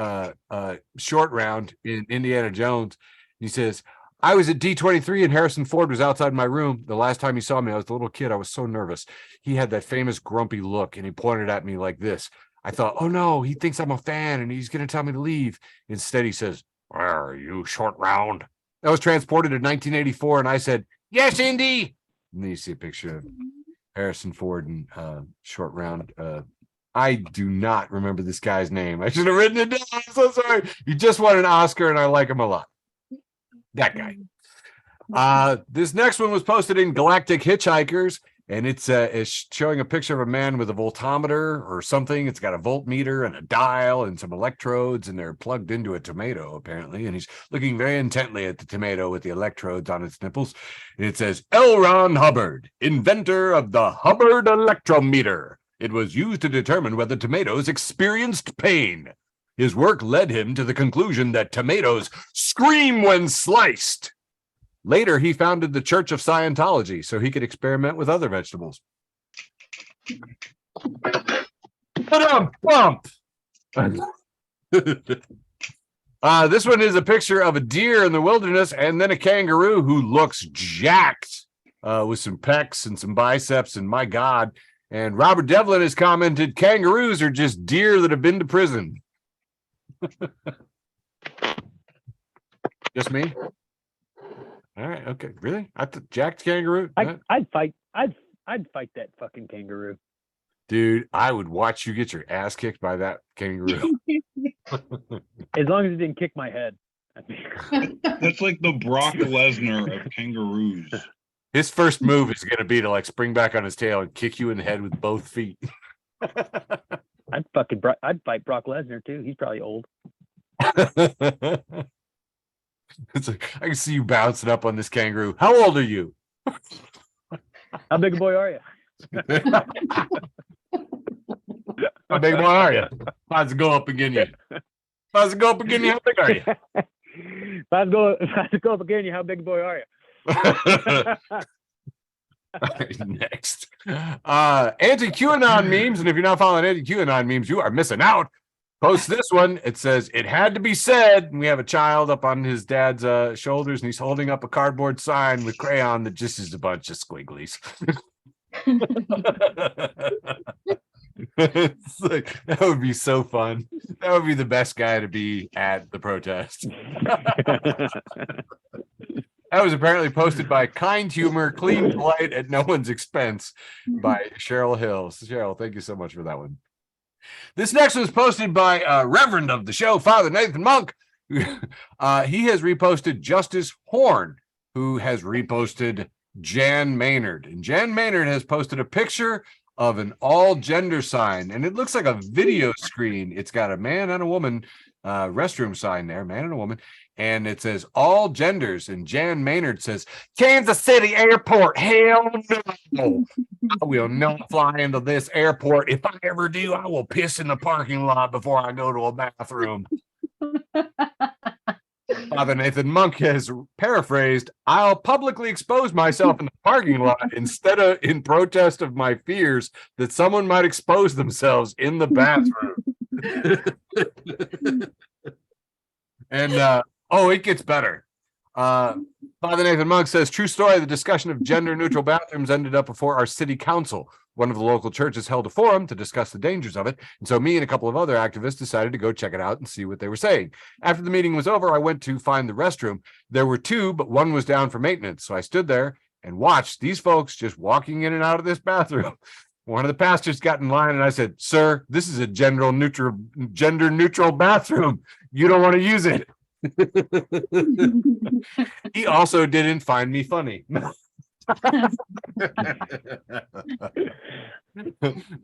Short Round in Indiana Jones. He says, I was at D23 and Harrison Ford was outside my room. The last time he saw me, I was a little kid. I was so nervous. He had that famous grumpy look and he pointed at me like this. I thought, oh no, he thinks I'm a fan and he's going to tell me to leave. Instead, he says, where are you, Short Round? I was transported to 1984 and I said, yes, Indy. And then you see a picture of Harrison Ford and Short Round. I do not remember this guy's name. I should have written it down. I'm so sorry. He just won an Oscar and I like him a lot. That guy. This next one was posted in Galactic Hitchhikers, and it's showing a picture of a man with a voltometer or something. It's got a voltmeter and a dial and some electrodes, and they're plugged into a tomato, apparently. And he's looking very intently at the tomato with the electrodes on its nipples. And it says, L. Ron Hubbard, inventor of the Hubbard electrometer. It was used to determine whether tomatoes experienced pain. His work led him to the conclusion that tomatoes scream when sliced. Later, he founded the Church of Scientology so he could experiment with other vegetables. Bump. This one is a picture of a deer in the wilderness and then a kangaroo who looks jacked with some pecs and some biceps, and my God. And Robert Devlin has commented, kangaroos are just deer that have been to prison. Just me? All right, okay. Really? Jacked kangaroo? I'd fight that fucking kangaroo. Dude, I would watch you get your ass kicked by that kangaroo. As long as it didn't kick my head. That's like the Brock Lesnar of kangaroos. His first move is going to be to like spring back on his tail and kick you in the head with both feet. I'd fight Brock Lesnar too. He's probably old. It's like, I can see you bouncing up on this kangaroo. How old are you? How big a boy are you? How big a boy are you? How's it go up again you? How's it go up again you? How big are you? If I go up again, how big a boy are you? Next, anti-QAnon memes, and if you're not following anti-QAnon memes, you are missing out. Post this one. It says, it had to be said, and we have a child up on his dad's shoulders, and he's holding up a cardboard sign with crayon that just is a bunch of squigglies. It's like, that would be so fun. That would be the best guy to be at the protest. That was apparently posted by Kind Humor, Clean Polite at No One's Expense by Cheryl Hill. Cheryl, thank you so much for that one. This next was posted by Reverend of the show, Father Nathan Monk. He has reposted Justice Horn, who has reposted Jan Maynard. And Jan Maynard has posted a picture of an all-gender sign, and it looks like a video screen. It's got a man and a woman restroom sign there, man and a woman, and it says all genders, and Jan Maynard says, Kansas City Airport, hell no. I will not fly into this airport. If I ever do, I will piss in the parking lot before I go to a bathroom. Father Nathan Monk has paraphrased, I'll publicly expose myself in the parking lot instead of in protest of my fears that someone might expose themselves in the bathroom. And it gets better. Father Nathan Monk says, true story, the discussion of gender neutral bathrooms ended up before our city council. One of the local churches held a forum to discuss the dangers of it. And so me and a couple of other activists decided to go check it out and see what they were saying. After the meeting was over, I went to find the restroom. There were two, but one was down for maintenance. So I stood there and watched these folks just walking in and out of this bathroom. One of the pastors got in line and I said, sir, this is a gender neutral bathroom. You don't want to use it. He also didn't find me funny.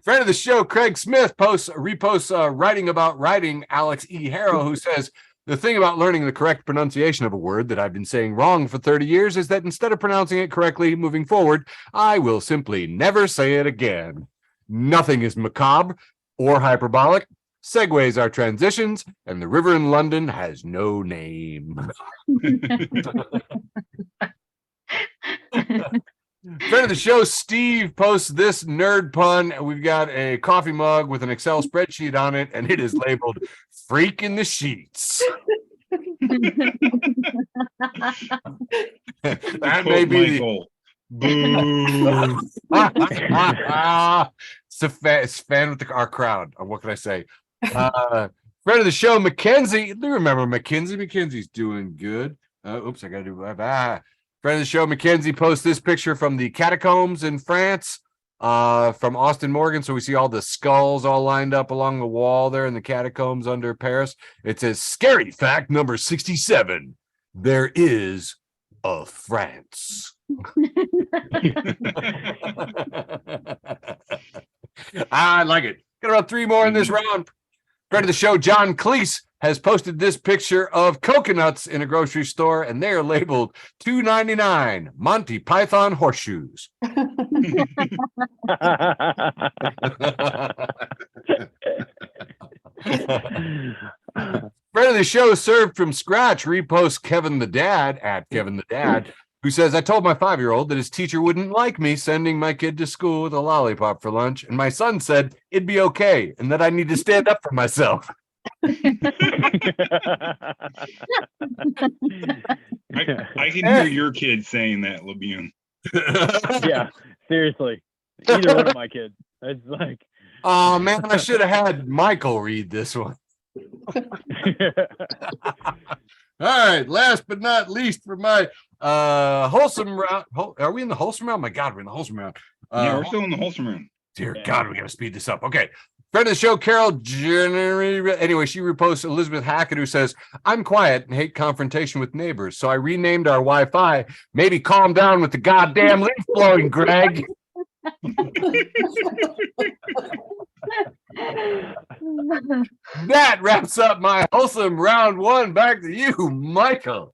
Friend of the show, Craig Smith, reposts writing about writing Alex E. Harrow, who says, the thing about learning the correct pronunciation of a word that I've been saying wrong for 30 years is that instead of pronouncing it correctly moving forward, I will simply never say it again. Nothing is macabre or hyperbolic. Segways are transitions, and the river in London has no name. Friend of the show, Steve, posts this nerd pun. We've got a coffee mug with an Excel spreadsheet on it, and it is labeled "Freak in the Sheets." That may be Michael. Boo. it's a fan with our crowd. What can I say? Friend of the show, Mackenzie. Do you remember Mackenzie? Mackenzie's doing good. Oops, I gotta do that. Friend of the show, Mackenzie, posts this picture from the catacombs in France, from Austin, Morgan. So we see all the skulls all lined up along the wall there in the catacombs under Paris. It says, "Scary fact number 67. There is a France." I like it. Got about 3 more in this round. Friend of the show, John Cleese, has posted this picture of coconuts in a grocery store, and they are labeled $2.99 Monty Python horseshoes. Friend of the show, Served from Scratch, reposts Kevin the Dad at Kevin the Dad, who says, "I told my 5-year-old that his teacher wouldn't like me sending my kid to school with a lollipop for lunch, and my son said it'd be okay and that I need to stand up for myself." I can hear your kid saying that, Labune. Yeah, seriously. Either one of my kids. It's like, oh man, I should have had Michael read this one. All right, last but not least for my wholesome round. Are we in the wholesome round? My God, we're in the wholesome round. Yeah, we're still in the wholesome round. Dear God, we got to speed this up. Okay. Friend of the show, Carol Jenner. Anyway, she reposts Elizabeth Hackett, who says, "I'm quiet and hate confrontation with neighbors, so I renamed our Wi-Fi. Maybe calm down with the goddamn leaf blowing, Greg." That wraps up my wholesome round 1. Back to you, Michael.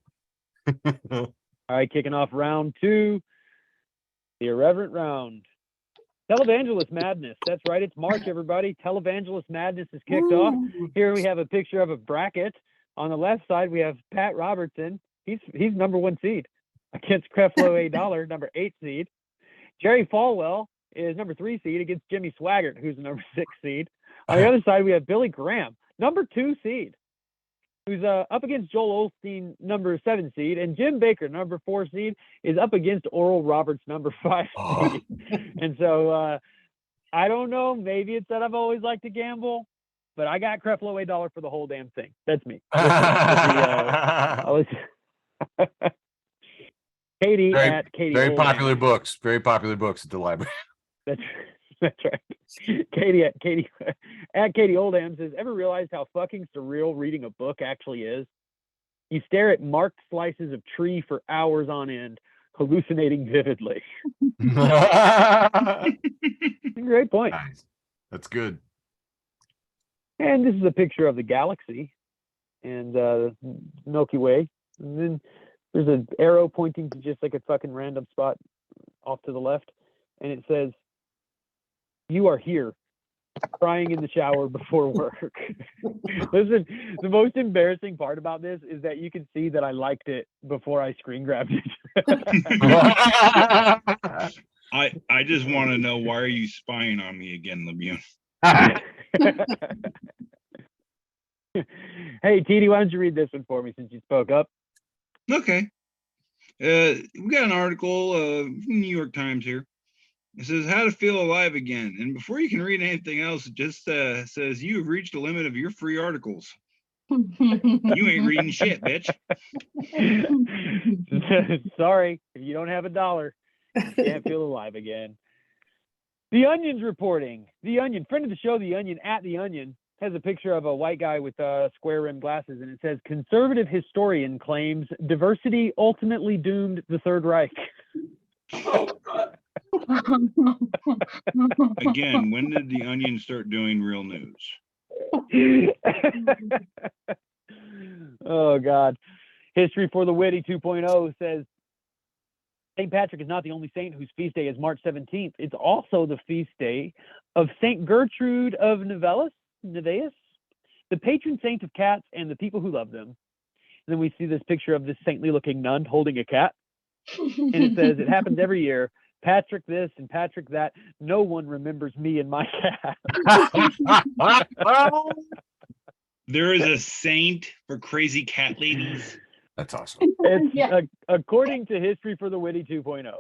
all right, kicking off round 2, the irreverent round. Televangelist madness. That's right. It's March, everybody. Televangelist madness is kicked off. Here we have a picture of a bracket. On the left side, we have Pat Robertson. He's number 1 seed against Creflo A. Dollar, number 8 seed. Jerry Falwell is number 3 seed against Jimmy Swaggart, who's the number 6 seed. On the other side, we have Billy Graham, number 2 seed, who's up against Joel Osteen, number 7 seed, and Jim Baker, number 4 seed, is up against Oral Roberts, number 5 seed. And so I don't know, maybe it's that I've always liked to gamble, but I got Creflo A. Dollar for the whole damn thing. That's me. Katie at Katie. Very Oldham. popular books. Very popular books at the library. That's right. Katie at Katie Oldham says, "Ever realized how fucking surreal reading a book actually is? You stare at marked slices of tree for hours on end, hallucinating vividly." Great point. Nice. That's good. And this is a picture of the galaxy and Milky Way. And then there's an arrow pointing to just like a fucking random spot off to the left. And it says, "You are here, crying in the shower before work." Listen, the most embarrassing part about this is that you can see that I liked it before I screen grabbed it. I just want to know, why are you spying on me again, Labune? Hey, TD, why don't you read this one for me since you spoke up? Okay. We got an article from the New York Times here. It says, "How to feel alive again." And before you can read anything else, it just says, "You have reached the limit of your free articles. You ain't reading shit, bitch." Sorry, if you don't have $1, you can't feel alive again. The Onion's reporting. The Onion, friend of the show, The Onion, at The Onion, has a picture of a white guy with square rimmed glasses, and it says, "Conservative historian claims diversity ultimately doomed the Third Reich." Oh, God. Again, when did the Onion start doing real news? Oh, God. History for the Witty 2.0 says, St. Patrick is not the only saint whose feast day is March 17th. It's also the feast day of St. Gertrude of Nevalis, the patron saint of cats and the people who love them. And then we see this picture of this saintly looking nun holding a cat. And it says, it happens every year. Patrick this and Patrick that. No one remembers me and my cat. There is a saint for crazy cat ladies. That's awesome. It's Yeah. According to History for the Witty 2.0.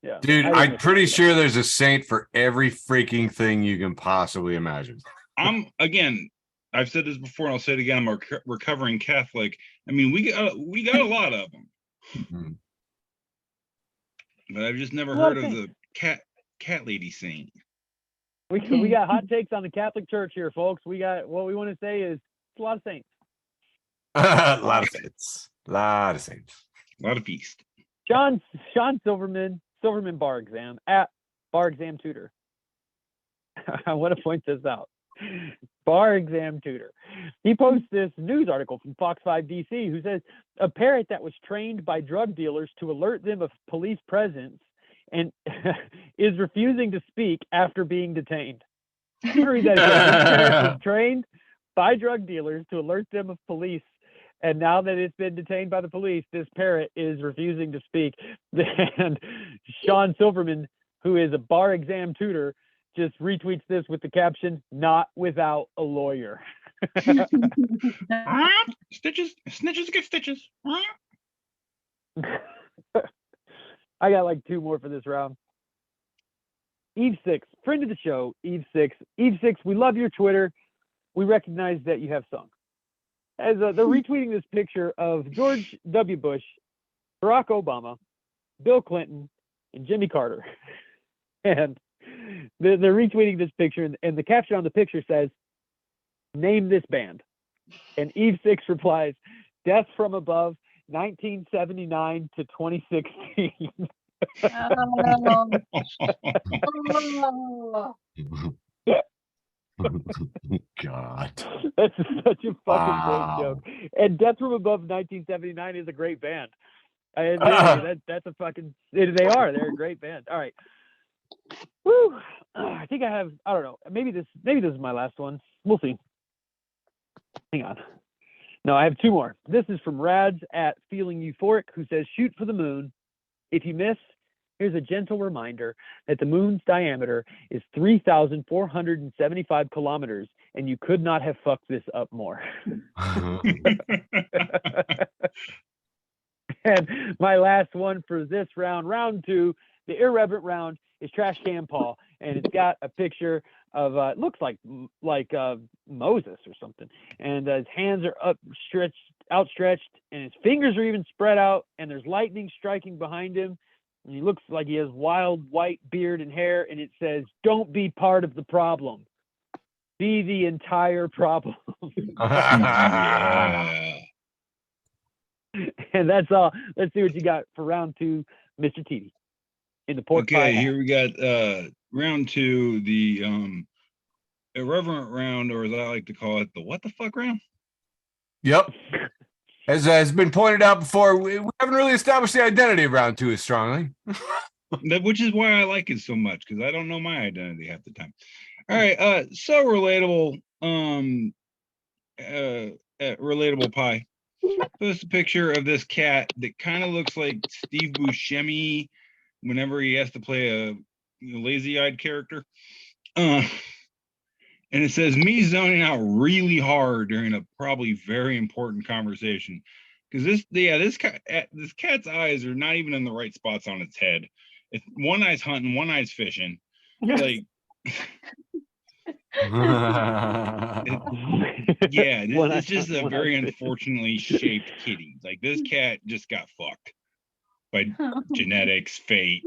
Yeah. Dude, I I'm didn't pretty know. sure there's a saint for every freaking thing you can possibly imagine. Again, I've said this before and I'll say it again, I'm a recovering Catholic. I mean, we got a lot of them. Mhm. But I've just never Well, heard of the cat lady saint. We got hot takes on the Catholic Church here, folks. We got, what we want to say is it's a lot of saints. A lot of saints. A lot of saints. A lot of feast. Sean Silverman bar exam at bar exam tutor. I want to point this out. Bar exam tutor. He posts this news article from Fox 5 DC who says a parrot that was trained by drug dealers to alert them of police presence and is refusing to speak after being detained. I'm gonna read that again. This parrot was trained by drug dealers to alert them of police, and now that it's been detained by the police, this parrot is refusing to speak. And Sean Silverman, who is a bar exam tutor, just retweets this with the caption, "Not without a lawyer." Stitches, snitches get stitches. I got like two more for this round. Eve 6, friend of the show, Eve 6. Eve 6, we love your Twitter. We recognize that you have sung. As they're retweeting this picture of George W. Bush, Barack Obama, Bill Clinton, and Jimmy Carter. And they're retweeting this picture, and the caption on the picture says, "Name this band." And Eve 6 replies, "Death from Above, 1979 to 2016. God. That's such a fucking Wow. great joke. And Death from Above 1979 is a great band. That's a fucking. They're a great band. All right. Woo. I think I don't know. Maybe this is my last one. We'll see. Hang on. No, I have two more. This is from Rads at Feeling Euphoric, who says, "Shoot for the moon. If you miss, here's a gentle reminder that the moon's diameter is 3,475 kilometers, and you could not have fucked this up more." And my last one for this round, round two, the irreverent round, is Trash Can Paul, and it's got a picture of it looks like Moses or something, and his hands are outstretched, and his fingers are even spread out, and there's lightning striking behind him, and he looks like he has wild white beard and hair, and it says, "Don't be part of the problem. Be the entire problem." Yeah. And that's all. Let's see what you got for round two, Mr. TD. In the pork pie. Okay, here we got round two, the irreverent round, or as I like to call it, the what the fuck round. Yep. As has been pointed out before, we haven't really established the identity of round two as strongly. Which is why I like it so much, because I don't know my identity half the time. All right, so relatable, relatable pie. Post a picture of this cat that kind of looks like Steve Buscemi whenever he has to play a lazy-eyed character. And it says, "Me zoning out really hard during a probably very important conversation." Because this cat's eyes are not even in the right spots on its head. It's one eye's hunting, one eye's fishing. Like, it's just a very unfortunately shaped kitty. Like, this cat just got fucked by genetics, fate,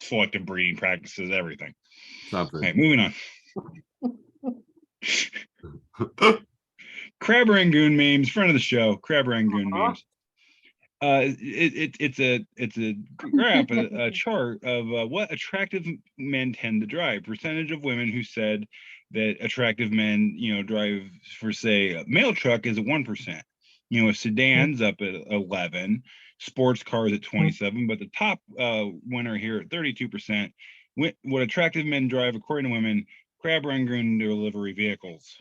selective breeding practices, everything. Something. All right, moving on. Crab Rangoon memes, friend of the show. Crab Rangoon memes. It's a graph, a chart of what attractive men tend to drive. Percentage of women who said that attractive men, drive for, say, a mail truck is at 1%. Sedans up at 11, sports cars at 27, but the top winner here at 32%. What attractive men drive according to women: Crab Rangoon delivery vehicles.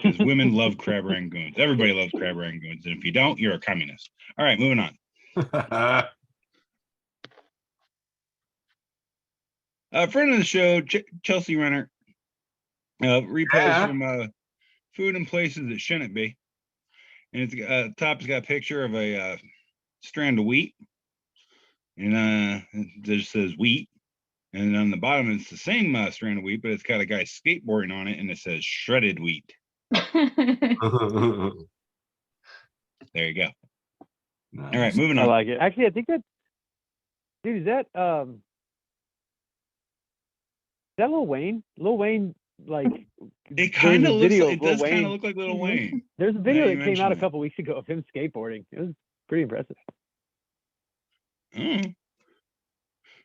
Because women love crab rangoons. Everybody loves crab rangoons. And if you don't, you're a communist. All right, moving on. Friend of the show, Chelsea Renner, repost from food and places that shouldn't be. And it's top has got a picture of a strand of wheat. And it just says wheat. And on the bottom, it's the same strand of wheat, but it's got a guy skateboarding on it, and it says shredded wheat. There you go. Nice. All right, moving I on. like it. Actually, I think that, dude, is that Lil Wayne? Lil Wayne, like, It kind of looks like, it Lil does kind Wayne. of look like Lil Wayne. There's a video Now you that came out a mention it. couple weeks ago of him skateboarding. It was pretty impressive. Mm.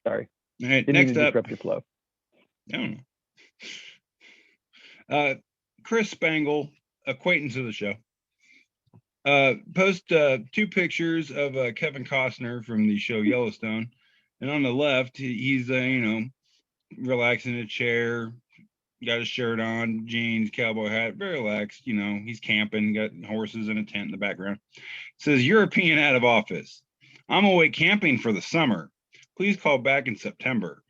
Sorry. All right, Didn't next mean to up. disrupt your flow. I don't know. Chris Spangle, acquaintance of the show, post 2 pictures of Kevin Costner from the show Yellowstone, and on the left he's relaxing in a chair, got his shirt on, jeans, cowboy hat, very relaxed. He's camping, got horses and a tent in the background. It says European out of office. I'm away camping for the summer. Please call back in September.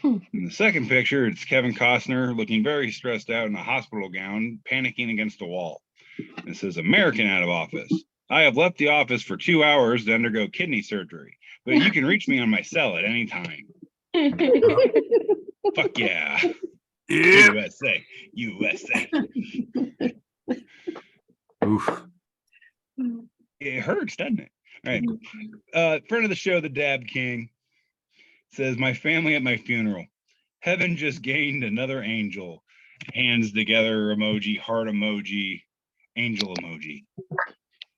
In the second picture, it's Kevin Costner looking very stressed out in a hospital gown, panicking against a wall. And it says American out of office. I have left the office for 2 hours to undergo kidney surgery, but you can reach me on my cell at any time. Fuck yeah. Yeah. USA. Oof. It hurts, doesn't it? All right. Friend of the show, the Dab King, says, my family at my funeral. Heaven just gained another angel. Hands together emoji, heart emoji, angel emoji.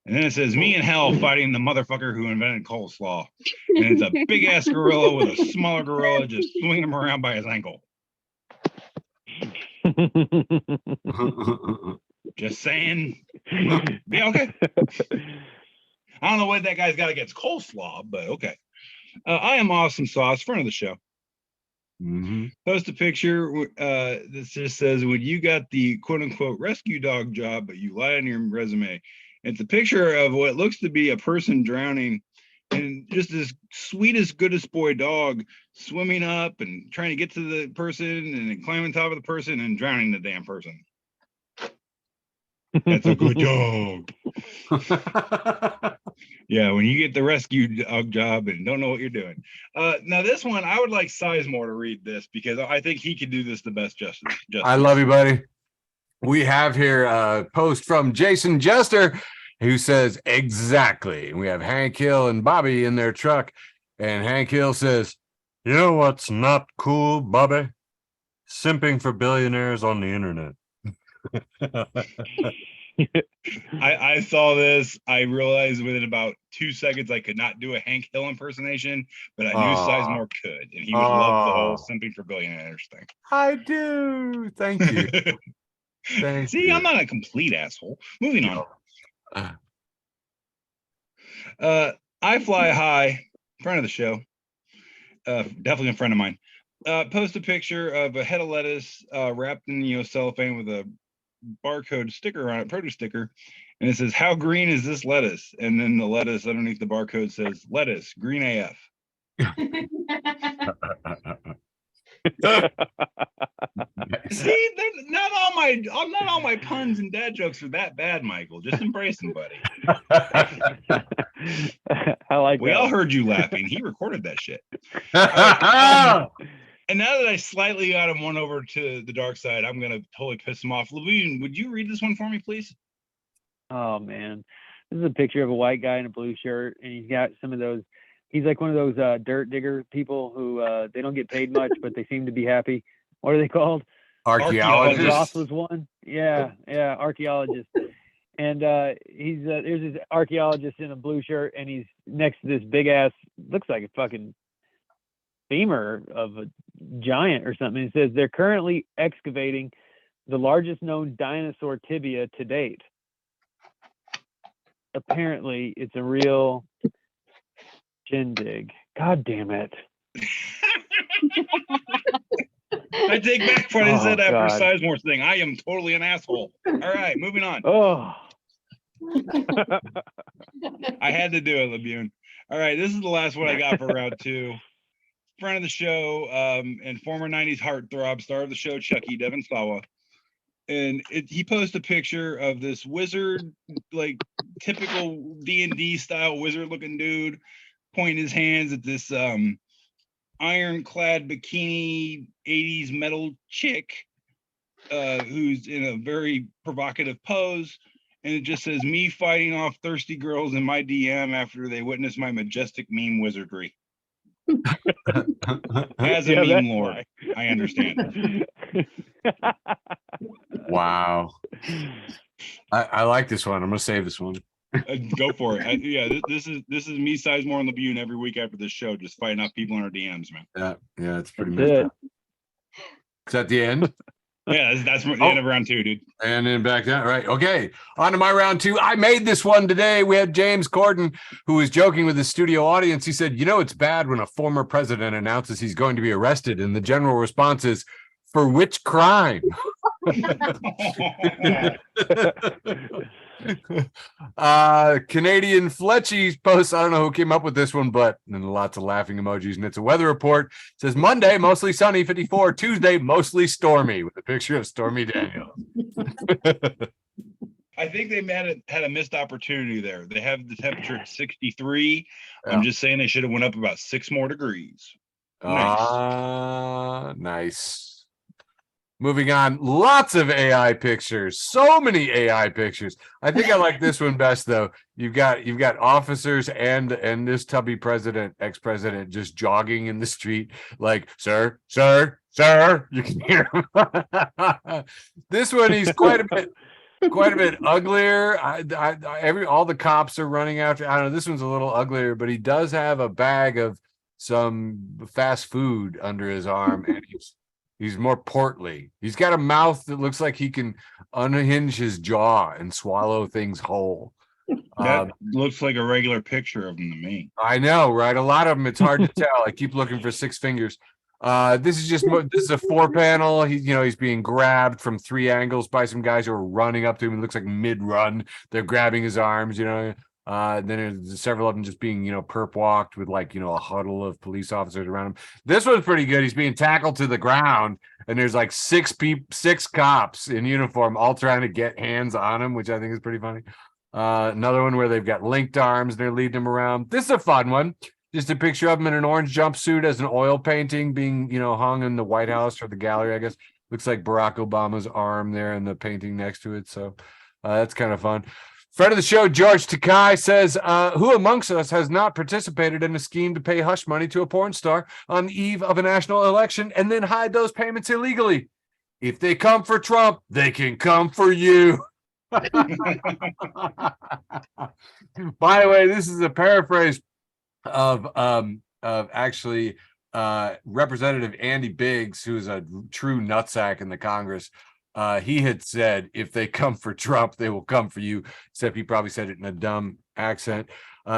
And then it says, me and hell fighting the motherfucker who invented coleslaw. And it's a big ass gorilla with a smaller gorilla just swinging him around by his ankle. Just saying. Yeah, okay. I don't know what that guy's got against coleslaw, but okay. I am Awesome Sauce, friend of the show. Mm-hmm. Post a picture that just says, when you got the quote unquote rescue dog job, but you lied on your resume. It's a picture of what looks to be a person drowning, and just this sweetest, goodest boy dog swimming up and trying to get to the person and then climbing on top of the person and drowning the damn person. That's a good dog. Yeah, when you get the rescue dog job and don't know what you're doing. Now this one, I would like Sizemore to read this because I think he could do this the best justice. I love you, buddy. We have here a post from Jason Jester who says, exactly. We have Hank Hill and Bobby in their truck. And Hank Hill says, you know what's not cool, Bobby? Simping for billionaires on the internet. I saw this. I realized within about 2 seconds I could not do a Hank Hill impersonation, but I knew Sizemore could, and he would love the whole simping for billionaires thing. I do. Thank you. Thank See, you. I'm not a complete asshole. Moving on. I Fly High, friend of the show, definitely a friend of mine. Post a picture of a head of lettuce wrapped in cellophane with a barcode sticker on it, produce sticker, and it says, how green is this lettuce? And then the lettuce underneath the barcode says, lettuce, green AF. See, not all my puns and dad jokes are that bad, Michael. Just embrace them, buddy. I like We that. all heard you laughing. He recorded that shit. Right, and now that I slightly got him won over to the dark side, I'm gonna totally piss him off. Levine, would you read this one for me, please? Oh man, this is a picture of a white guy in a blue shirt, and he's got some of those. He's like one of those dirt digger people who they don't get paid much, but they seem to be happy. What are they called? Archaeologist. Ross was one. Yeah, archaeologist. And he's there's this archaeologist in a blue shirt, and he's next to this big ass, looks like a fucking femur of a giant or something. It says they're currently excavating the largest known dinosaur tibia to date. Apparently, it's a real shindig. God damn it. I take back what I Oh, said after God. Sizemore thing. I am totally an asshole. All right, moving on. Oh. I had to do it, Labune. All right, this is the last one I got for round 2. Friend of the show, and former 90s heartthrob, star of the show, Chucky, Devin Sawa. And he posted a picture of this wizard, like typical D&D style wizard looking dude, pointing his hands at this ironclad bikini 80s metal chick who's in a very provocative pose. And it just says, me fighting off thirsty girls in my DM after they witness my majestic meme wizardry. As a Yeah, meme that's lord, why. I understand. Wow. I like this one. I'm gonna save this one. Go for it. This is me, Sizemore, and Labune every week after this show, just fighting off people in our DMs, man. Yeah, it's pretty That's messed it. up. Is that the end? Yeah, that's the end of round 2, dude. And then back down. Right. Okay. On to my round 2. I made this one today. We had James Corden, who was joking with the studio audience. He said, you know, it's bad when a former president announces he's going to be arrested. And the general response is, for which crime? Canadian Fletchy posts, I don't know who came up with this one, but then lots of laughing emojis, and it's a weather report. It says Monday mostly sunny 54, Tuesday mostly stormy, with a picture of Stormy Daniels. I think they had a missed opportunity there. They have the temperature at 63. Yeah. I'm just saying they should have went up about 6 more degrees. Nice. Moving on, lots of AI pictures. So many AI pictures. I think I like this one best though. You've got officers and this tubby ex-president just jogging in the street, like, sir. You can hear him. This one, he's quite a bit uglier. All the cops are running after. I don't know. This one's a little uglier, but he does have a bag of some fast food under his arm, and he's more portly. He's got a mouth that looks like he can unhinge his jaw and swallow things whole. That looks like a regular picture of him to me. I know, right? A lot of them, it's hard to tell. I keep looking for 6 fingers. This is a 4-panel. He's being grabbed from 3 angles by some guys who are running up to him. It looks like mid-run. They're grabbing his arms, Then there's several of them just being, perp walked with a huddle of police officers around him. This one's pretty good. He's being tackled to the ground, and there's like 6 cops in uniform all trying to get hands on him, which I think is pretty funny. Another one where they've got linked arms and they're leading him around. This is a fun one. Just a picture of him in an orange jumpsuit as an oil painting being, hung in the White House or the gallery, I guess. Looks like Barack Obama's arm there in the painting next to it. So that's kind of fun. Friend of the show, George Takai, says, who amongst us has not participated in a scheme to pay hush money to a porn star on the eve of a national election and then hide those payments illegally? If they come for Trump, they can come for you. By the way, this is a paraphrase of actually Representative Andy Biggs, who's a true nutsack in the Congress. He had said, if they come for Trump, they will come for you, except he probably said it in a dumb accent.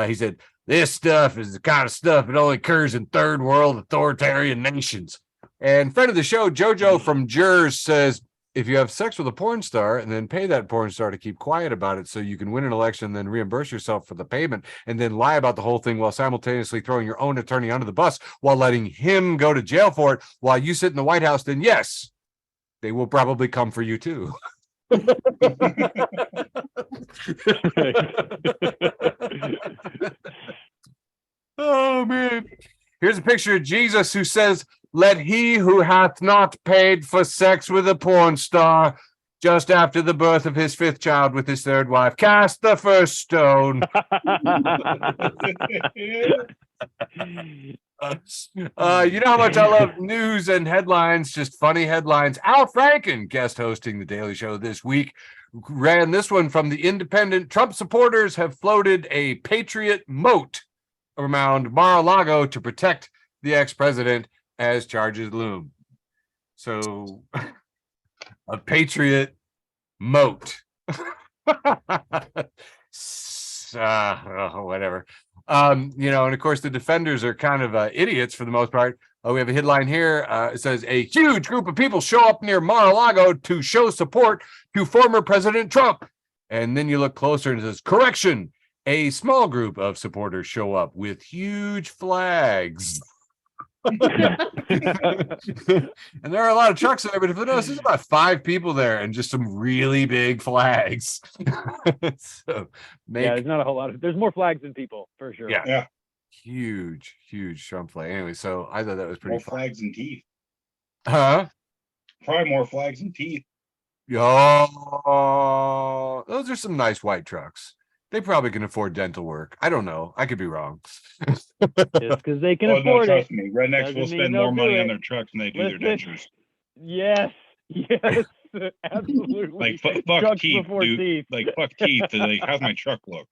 He said, this stuff is the kind of stuff that only occurs in third world authoritarian nations. And friend of the show, Jojo from Jers, says, if you have sex with a porn star and then pay that porn star to keep quiet about it so you can win an election, then reimburse yourself for the payment and then lie about the whole thing while simultaneously throwing your own attorney under the bus while letting him go to jail for it while you sit in the White House, then yes, they will probably come for you too. Oh man. Here's a picture of Jesus who says, let he who hath not paid for sex with a porn star just after the birth of his 5th child with his 3rd wife cast the first stone. You know how much I love news and headlines, just funny headlines. Al Franken, guest hosting the Daily Show this week, ran this one from the Independent. Trump supporters have floated a patriot moat around Mar-a-Lago to protect the ex-president as charges loom. So, a patriot moat. Whatever. You know, and of course the defenders are kind of idiots for the most part. We have a headline here. It says a huge group of people show up near Mar-a-Lago to show support to former President Trump. And then you look closer and it says, correction, a small group of supporters show up with huge flags. And there are a lot of trucks there, but if you notice, there's about 5 people there and just some really big flags. So Yeah, there's not a whole lot of. There's more flags than people for sure. Yeah. Huge Trump flag. Anyway, so I thought that was pretty More fun. flags and teeth. Huh? Probably more flags and teeth. Oh, those are some nice white trucks. They probably can afford dental work. I don't know. I could be wrong. Just because they can Oh, no, afford trust it. me. Rednecks will doesn't mean spend they'll more money do on it. their trucks than they do their Listen. dentures. Yes, absolutely. Like, fuck Trucks teeth, before dude. teeth. Like, fuck teeth. They're like, how's my truck look?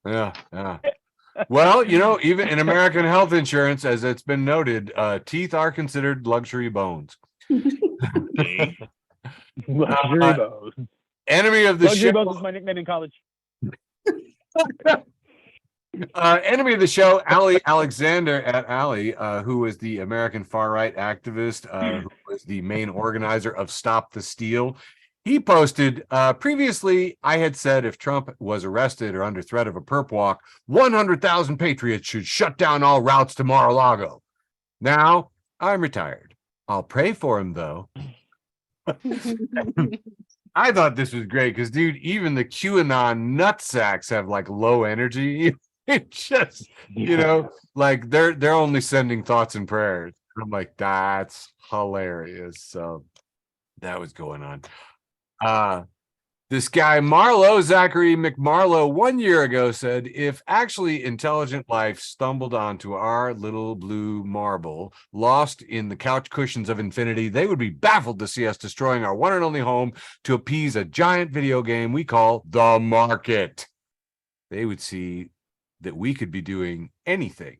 Yeah. Well, you know, even in American health insurance, as it's been noted, teeth are considered luxury bones. See? Luxury bones. Enemy of the Luxury show. bones was my nickname in college. Enemy of the show, Ali Alexander at Ali, who is the American far-right activist, who was the main organizer of Stop the Steal. He posted, previously, I had said if Trump was arrested or under threat of a perp walk, 100,000 patriots should shut down all routes to Mar-a-Lago. Now, I'm retired. I'll pray for him, though. I thought this was great because, dude, even the QAnon nutsacks have like low energy. It just, you know, like they're only sending thoughts and prayers. I'm like, that's hilarious. So that was going on. This guy Marlowe, Zachary McMarlowe, 1 year ago said, if actually intelligent life stumbled onto our little blue marble, lost in the couch cushions of infinity, they would be baffled to see us destroying our one and only home to appease a giant video game we call the market. They would see that we could be doing anything,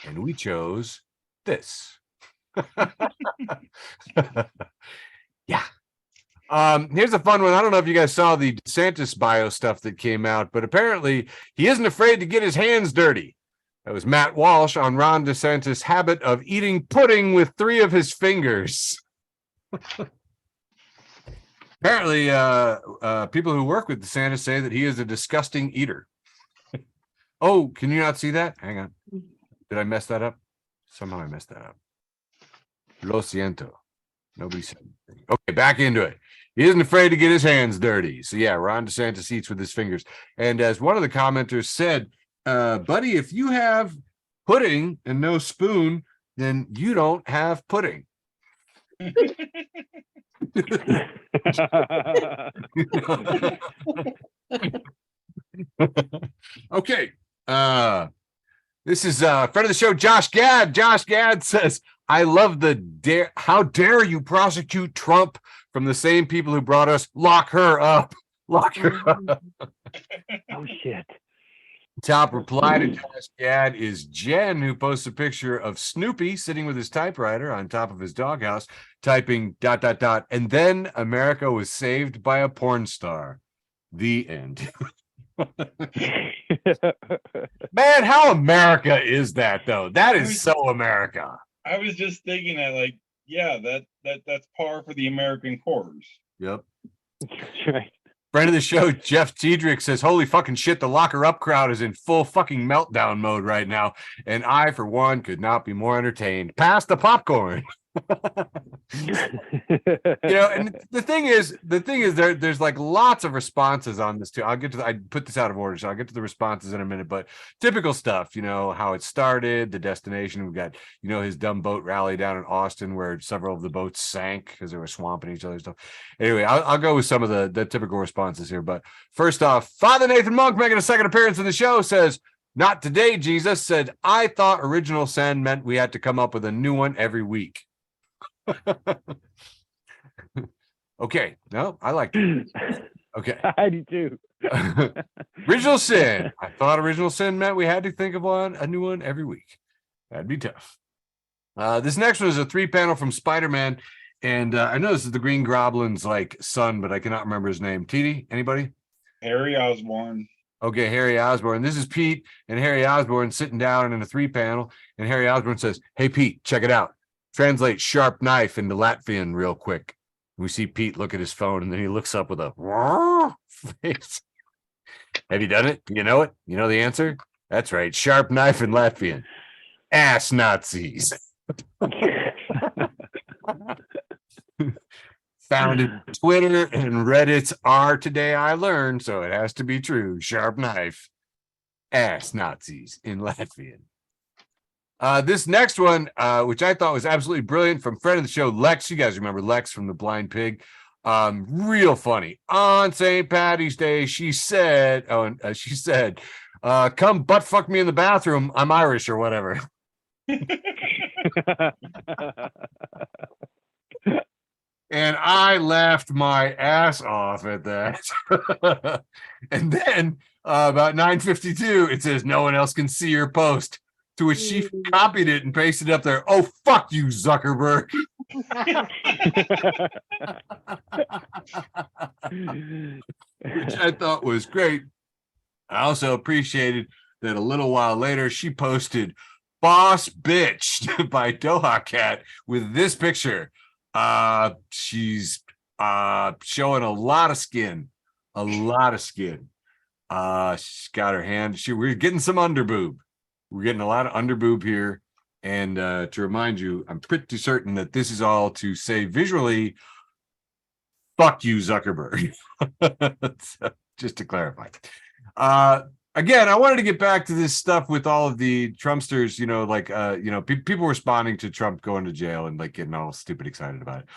and we chose this. Yeah. Here's a fun one. I don't know if you guys saw the DeSantis bio stuff that came out, but apparently he isn't afraid to get his hands dirty. That was Matt Walsh on Ron DeSantis' habit of eating pudding with 3 of his fingers. Apparently, people who work with DeSantis say that he is a disgusting eater. Oh, can you not see that? Hang on. Did I mess that up? Somehow I messed that up. Lo siento. Nobody said anything. Okay, back into it. He isn't afraid to get his hands dirty. So yeah, Ron DeSantis eats with his fingers. And as one of the commenters said, buddy, if you have pudding and no spoon, then you don't have pudding. Okay. This is friend of the show, Josh Gad. Josh Gad says, I love the how dare you prosecute Trump from the same people who brought us lock her up. Lock her up. Oh shit. Top reply to Josh Gad is Jen, who posts a picture of Snoopy sitting with his typewriter on top of his doghouse, typing ... And then America was saved by a porn star. The end. Man, how America is that though? That is so America. I was just thinking that, like, yeah, that's par for the American cores. Yep. That's right. Friend of the show, Jeff Tiedrick says, holy fucking shit, the lock her up crowd is in full fucking meltdown mode right now. And I, for one, could not be more entertained. Pass the popcorn. You know, and the thing is there's like lots of responses on this too. I put this out of order, so I'll get to the responses in a minute, but typical stuff, you know, how it started, the destination. We've got, you know, his dumb boat rally down in Austin where several of the boats sank because they were swamping each other's stuff. Anyway, I'll go with some of the typical responses here. But first off, Father Nathan Monk, making a second appearance in the show, says, not today, Jesus. Said, I thought original sin meant we had to come up with a new one every week. Okay, no, I like it. Okay. I do too. Original sin. I thought original sin meant we had to think of a new one every week. That'd be tough. This next one is a 3-panel from Spider-Man, and I know this is the Green Goblin's like son, but I cannot remember his name. TD, anybody? Harry Osborn. Okay, Harry Osborne. This is Pete and Harry Osborne sitting down in a 3-panel, and Harry Osborne says, "Hey Pete, check it out. Translate sharp knife into Latvian real quick." We see Pete look at his phone, and then he looks up with a face. Have you done it? You know it? You know the answer? That's right. Sharp knife in Latvian. Ass Nazis. Founded Twitter and Reddit's R today, I learned, so it has to be true. Sharp knife. Ass Nazis in Latvian. This next one, which I thought was absolutely brilliant, from friend of the show, Lex. You guys remember Lex from The Blind Pig. Real funny. On St. Patty's Day, she said, come butt fuck me in the bathroom. I'm Irish or whatever. And I laughed my ass off at that. And then about 9:52, it says, "No one else can see your post." To which she copied it and pasted it up there. "Oh, fuck you, Zuckerberg." Which I thought was great. I also appreciated that a little while later, she posted "Boss Bitch" by Doha Cat with this picture. She's showing a lot of skin. She's got her hand. We're getting some underboob. We're getting a lot of underboob here. And to remind you, I'm pretty certain that this is all to say visually, "Fuck you, Zuckerberg." So, just to clarify. Again, I wanted to get back to this stuff with all of the Trumpsters, people responding to Trump going to jail and like getting all stupid excited about it.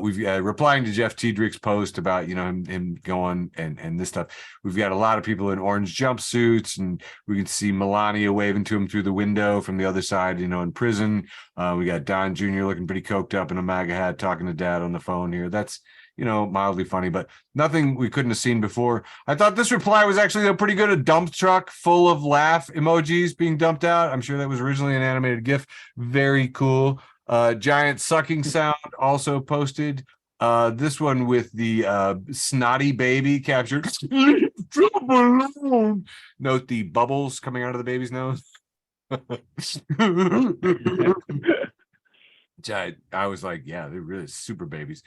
We've replying to Jeff Tiedrich's post about, him going and this stuff. We've got a lot of people in orange jumpsuits, and we can see Melania waving to him through the window from the other side, in prison. We got Don Jr. looking pretty coked up in a MAGA hat, talking to Dad on the phone here. That's, mildly funny, but nothing we couldn't have seen before. I thought this reply was actually pretty good. A dump truck full of laugh emojis being dumped out. I'm sure that was originally an animated GIF. Very cool. Giant sucking sound also posted. This one with the snotty baby captured. Note the bubbles coming out of the baby's nose. I was like, yeah, they're really super babies.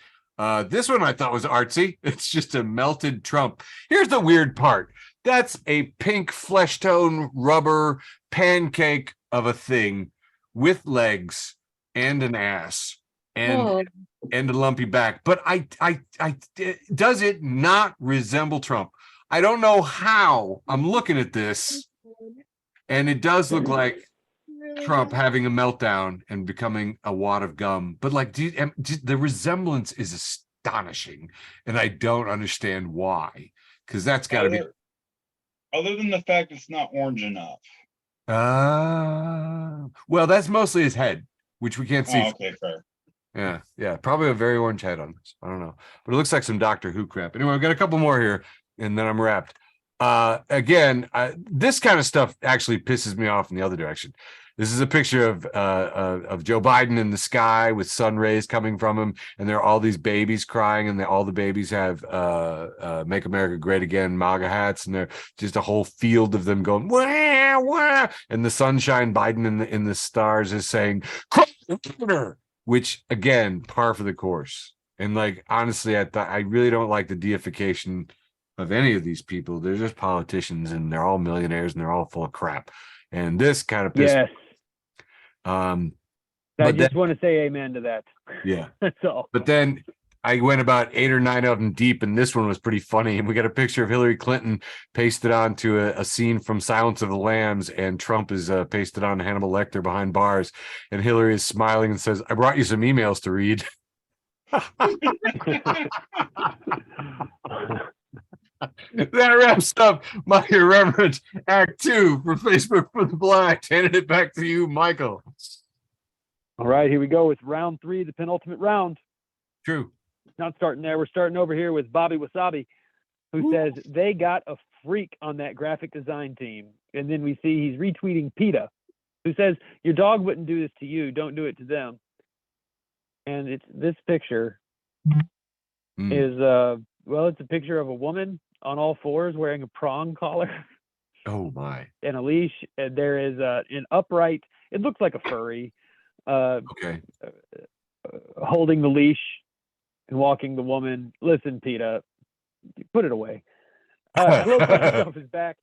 This one I thought was artsy. It's just a melted Trump. Here's the weird part. That's a pink flesh tone rubber pancake of a thing with legs and an ass and a lumpy back. But I does it not resemble Trump? I don't know how. I'm looking at this, and it does look like Trump having a meltdown and becoming a wad of gum. But the resemblance is astonishing, and I don't understand why. Because that's got to be. Other than the fact it's not orange enough. Well, that's mostly his head, which we can't see. Oh, okay, fair. Yeah, probably a very orange head on this. I don't know, but it looks like some Doctor Who crap. Anyway, I've got a couple more here, and then I'm wrapped. This kind of stuff actually pisses me off in the other direction. This is a picture of Joe Biden in the sky with sun rays coming from him, and there are all these babies crying, and all the babies have "Make America Great Again" MAGA hats, and they're just a whole field of them going wah, wah, and the sunshine Biden in the stars is saying, which again, par for the course. And honestly, I really don't like the deification of any of these people. They're just politicians, and they're all millionaires, and they're all full of crap. And this kind of pissed. Yes. I just want to say amen to that. Yeah. That's all. But then I went about 8 or 9 of them deep, and this one was pretty funny. And we got a picture of Hillary Clinton pasted onto a scene from Silence of the Lambs, and Trump is pasted on Hannibal Lecter behind bars, and Hillary is smiling and says, "I brought you some emails to read." That wraps up my irreverent Act 2 for Facebook for the Blind. Handed it back to you, Michael. All right, here we go with round 3, the penultimate round. True. Not starting there. We're starting over here with Bobby Wasabi, who says they got a freak on that graphic design team. And then we see he's retweeting PETA, who says, "Your dog wouldn't do this to you. Don't do it to them." And it's this picture is it's a picture of a woman on all fours wearing a prong collar. Oh my. and a leash. And there is an upright. It looks like a furry Okay. holding the leash and walking the woman. Listen, PETA, put it away. Hello Black Stuff is back.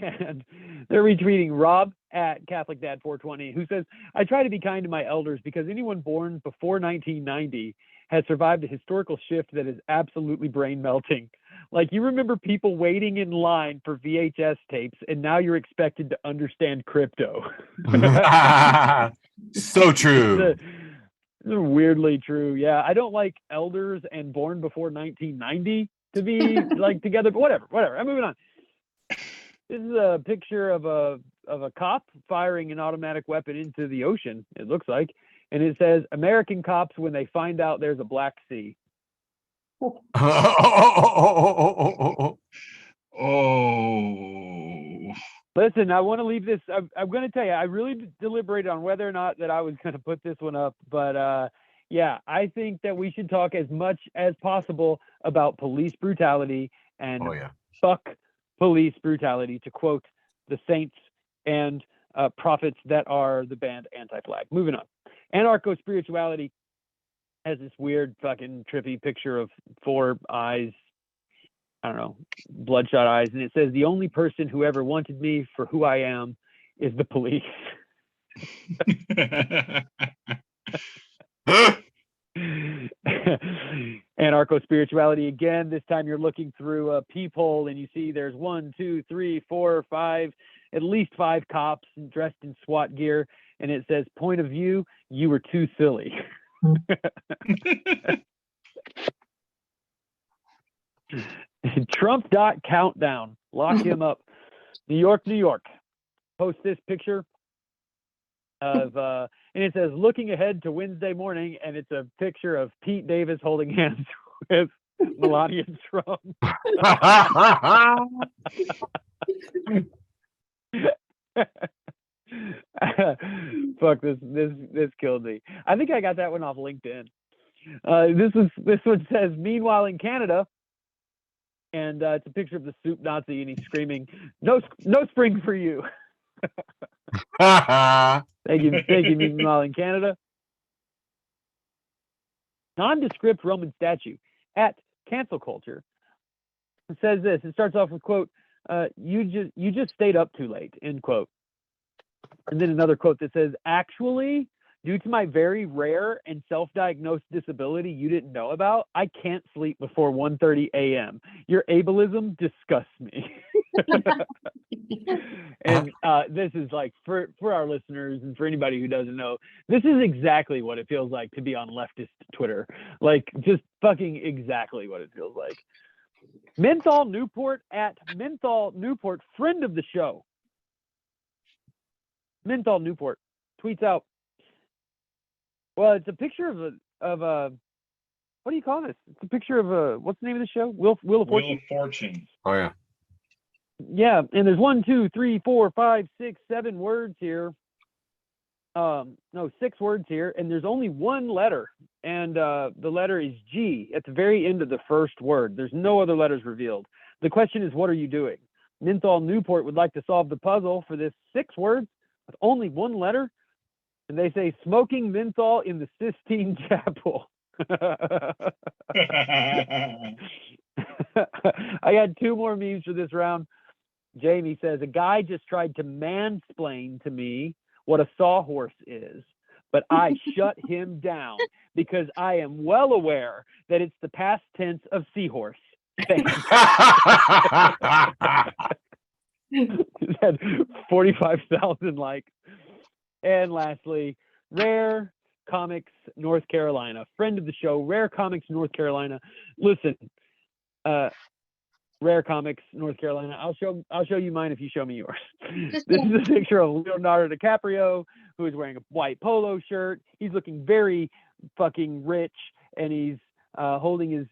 And they're retweeting Rob at Catholic Dad 420, who says, I try to be kind to my elders because anyone born before 1990 has survived a historical shift that is absolutely brain melting. Like, you remember people waiting in line for VHS tapes, and now you're expected to understand crypto. So true. It's weirdly true. Yeah, I don't like elders and born before 1990 to be like together, but whatever. I'm moving on. This is a picture of a cop firing an automatic weapon into the ocean, it looks like. And it says, American cops when they find out there's a Black Sea. Oh. Listen, I want to leave this. I'm going to tell you, I really deliberated on whether or not that I was going to put this one up. But yeah, I think that we should talk as much as possible about police brutality and fuck police brutality, to quote the saints and prophets that are the band Anti-Flag. Moving on. Anarcho-spirituality has this weird fucking trippy picture of 4 eyes, I don't know, bloodshot eyes. And it says, the only person who ever wanted me for who I am is the police. Anarcho-spirituality again. This time you're looking through a peephole and you see there's 1, 2, 3, 4, 5, at least 5 cops dressed in SWAT gear. And it says, point of view, you were too silly. Trump dot countdown. Lock him up. New York. Post this picture of and it says looking ahead to Wednesday morning, and it's a picture of Pete Davis holding hands with Melania Trump. Fuck, this killed me. I think I got that one off LinkedIn. This one says, meanwhile in Canada, and it's a picture of the soup Nazi, and he's screaming, no spring for you. Thank you. Meanwhile in Canada, nondescript Roman statue at cancel culture. It says this. It starts off with, quote, you just stayed up too late, end quote. And then another quote that says, actually, due to my very rare and self-diagnosed disability you didn't know about, I can't sleep before 1:30 a.m. Your ableism disgusts me. And this is like, for our listeners and for anybody who doesn't know, this is exactly what it feels like to be on leftist Twitter. Like, just fucking exactly what it feels like. Menthol Newport at Menthol Newport, friend of the show. Menthol Newport tweets out, well, it's a picture of a what do you call this? It's a picture of a, what's the name of the show? Wheel of Fortune. Wheel of Fortune. Oh yeah. Yeah, and there's 1, 2, 3, 4, 5, 6, 7 words here. No, 6 words here, and there's only one letter, and the letter is G at the very end of the first word. There's no other letters revealed. The question is, what are you doing? Menthol Newport would like to solve the puzzle for this 6 words with only one letter, and they say smoking menthol in the Sistine Chapel. I got 2 more memes for this round. Jamie says, a guy just tried to mansplain to me what a sawhorse is, but I shut him down because I am well aware that it's the past tense of seahorse. Thanks. It had 45,000 likes. And lastly, Rare Comics North Carolina, friend of the show, Rare Comics North Carolina. Listen, Rare Comics North Carolina, I'll show you mine if you show me yours. This is a picture of Leonardo DiCaprio, who is wearing a white polo shirt. He's looking very fucking rich, and he's holding his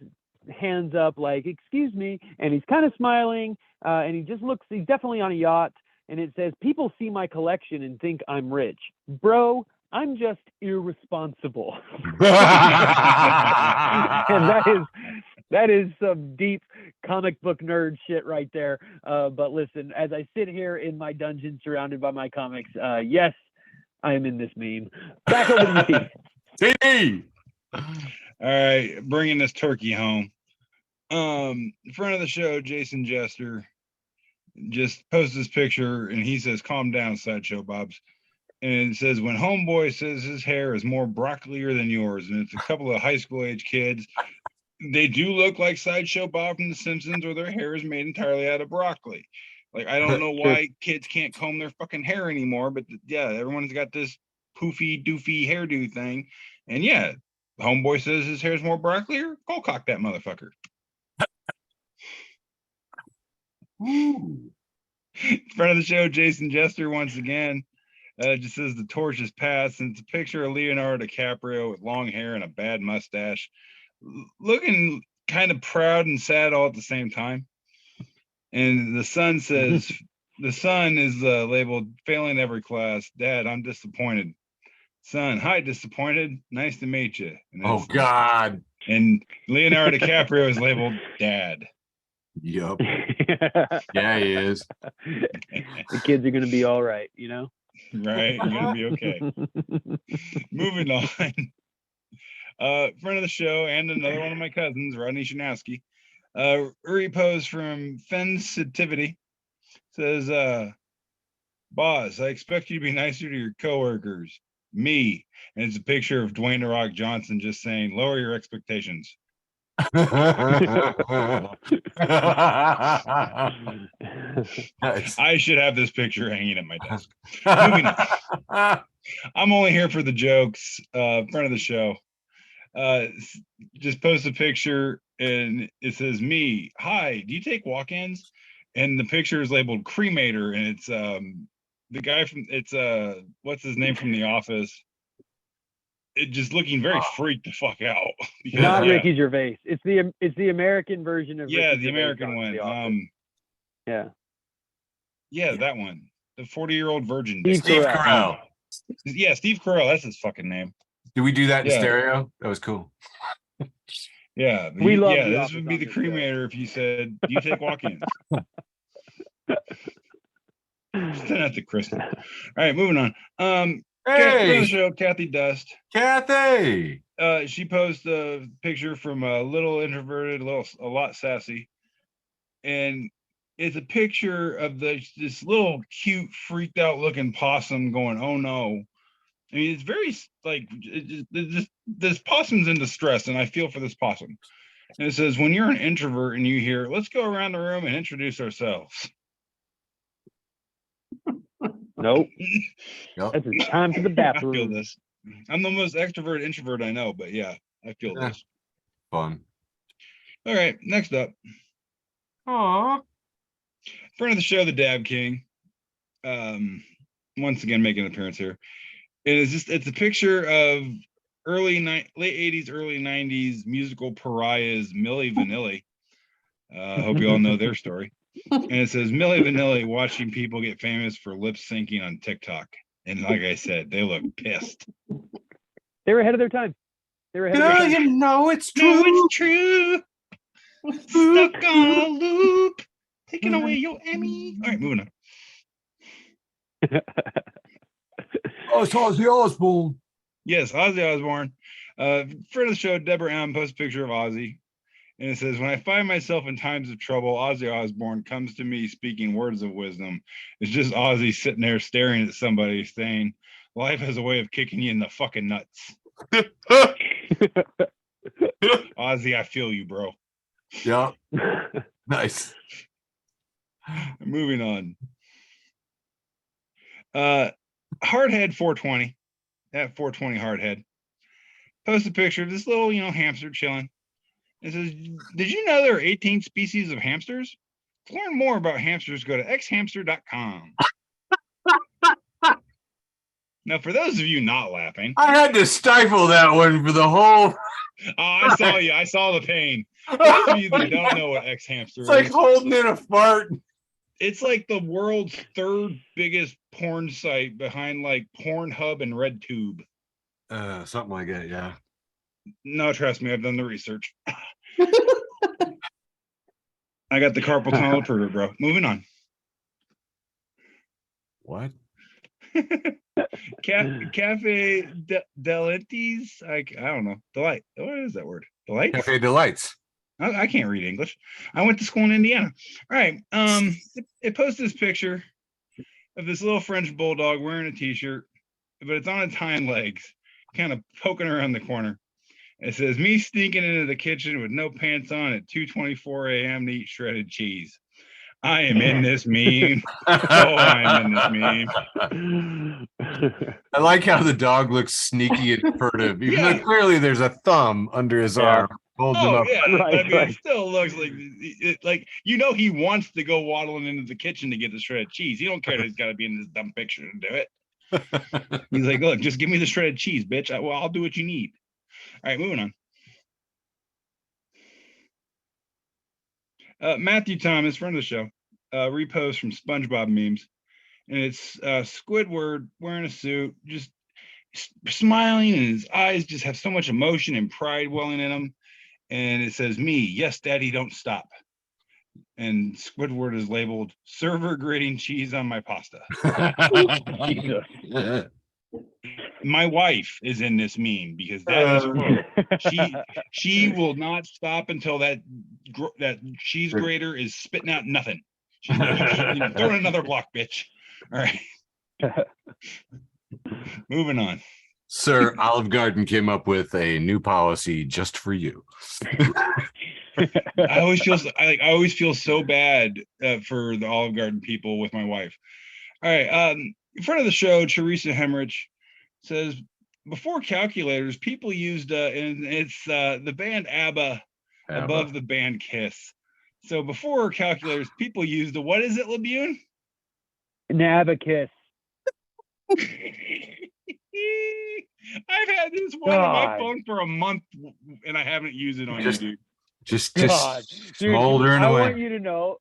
hands up like, excuse me, and he's kind of smiling, and he just looks, he's definitely on a yacht, and it says, people see my collection and think I'm rich. Bro, I'm just irresponsible. And That is some deep comic book nerd shit right there. But listen, as I sit here in my dungeon surrounded by my comics, yes, I am in this meme. Back over to you, Steve. TV. All right, bringing this turkey home. Friend of the show, Jason Jester, just posted this picture, and he says, "Calm down, Sideshow Bobs." And it says, "When homeboy says his hair is more broccolier than yours," and it's a couple of high school age kids. They do look like Sideshow Bob from The Simpsons, or their hair is made entirely out of broccoli. Like, I don't know why kids can't comb their fucking hair anymore, but yeah, everyone's got this poofy, doofy hairdo thing. And yeah, homeboy says his hair is more broccolier. Go cock that motherfucker. Ooh. Friend of the show, Jason Jester, once again, just says the torch is passed, and it's a picture of Leonardo DiCaprio with long hair and a bad mustache, looking kind of proud and sad all at the same time. And the son says, the son is labeled failing every class. Dad, I'm disappointed. Son, hi, disappointed. Nice to meet you. And Oh God. And Leonardo DiCaprio is labeled Dad. Yup. Yeah, he is. The kids are gonna be all right, you know. Right, you're gonna be okay. Moving on. Friend of the show and another one of my cousins, Rodney Shanowski, repost from Fensitivity, says, "Boss, I expect you to be nicer to your coworkers. Me." And it's a picture of Dwayne "The Rock" Johnson just saying, "Lower your expectations." Nice. I should have this picture hanging at my desk. Moving on. I'm only here for the jokes. Friend of the show, just post a picture and it says, "Me, hi, do you take walk-ins?" And the picture is labeled cremator, and it's the guy from what's his name from The Office. It just looking very freaked the fuck out. Because, Not Ricky Gervais. It's the American version of yeah, Ricky the Gervais American on one. The Office. Yeah, that one. The 40-year-old virgin. Steve Carell. Yeah, Steve Carell. That's his fucking name. Did we do that in stereo? That was cool. Yeah, we love. Yeah, this would be the cremator if you said, "Do you take walk-ins?" Send that to Kristen. All right, moving on. Hey, the show, Kathy Dust. Kathy. She posted a picture from a little introverted, a lot sassy, and it's a picture of this little cute, freaked out looking possum going, "Oh no." I mean, it's very like this possum's in distress, and I feel for this possum. And it says, "When you're an introvert and you hear, let's go around the room and introduce ourselves." Nope. Yep. That's time for the bathroom. I feel this. I'm the most extrovert introvert I know, but yeah, I feel this. Fun. All right, next up. Aww. Friend of the show, the Dab King. Once again making an appearance here. It's a picture of late 80s, early 90s musical pariahs, Milli Vanilli. Hope you all know their story. And it says, "Milli Vanilli watching people get famous for lip syncing on TikTok." And like I said, they look pissed. They were ahead of their time. You know it's true. No, it's true. Stuck on a loop, taking away your Emmy. All right, moving on. Oh, it's Ozzy Osbourne. Yes, Ozzy Osbourne. Friend of the show, Deborah M, posts a picture of Ozzy. And it says, "When I find myself in times of trouble, Ozzy Osbourne comes to me speaking words of wisdom." It's just Ozzy sitting there staring at somebody saying, "Life has a way of kicking you in the fucking nuts." Ozzy, I feel you, bro. Yeah. Nice. Moving on. Hardhead 420. That 420 Hardhead. Post a picture of this little, hamster chilling. It says, "Did you know there are 18 species of hamsters? To learn more about hamsters, go to xhamster.com. Now, for those of you not laughing, I had to stifle that one for the whole. Oh, I saw you. I saw the pain. For those of you that don't know what xhamster It's like is, holding in a fart. it's like the world's third biggest porn site behind like Pornhub and RedTube. Something like that, yeah. No, trust me, I've done the research. I got the carpal tunnel trigger, bro. Moving on. What? Cafe Delights. I don't know. Delight. What is that word? Delights? Cafe Delights. I can't read English. I went to school in Indiana. All right. It posted this picture of this little French bulldog wearing a t-shirt, but it's on its hind legs, kind of poking around the corner. It says, "Me sneaking into the kitchen with no pants on at 2:24 a.m. to eat shredded cheese. I am in this meme. Oh, I'm in this meme." I like how the dog looks sneaky and furtive, even though clearly there's a thumb under his arm holding him up. Yeah, Right, I mean, right. it still looks like he wants to go waddling into the kitchen to get the shredded cheese. He don't care that he's got to be in this dumb picture to do it. He's like, "Look, just give me the shredded cheese, bitch. I'll do what you need." All right, moving on. Matthew Thomas, friend of the show, repost from SpongeBob memes, and it's Squidward wearing a suit, just smiling, and his eyes just have so much emotion and pride welling in them. And it says, "Me, yes, Daddy, don't stop." And Squidward is labeled "server grating cheese on my pasta." Jesus. My wife is in this meme because that is her. She will not stop until that cheese grater is spitting out nothing. She's throwing another block, bitch. All right. Moving on. Sir, Olive Garden came up with a new policy just for you. I always feel so bad for the Olive Garden people with my wife. All right. In front of the show, Teresa Hemrich says, before calculators, people used and it's the band ABBA above the band Kiss. So before calculators, people used what is it, Labune? An abacus. I've had this one on my phone for a month and I haven't used it on you, dude. Just God, dude, smoldering I away. want you to know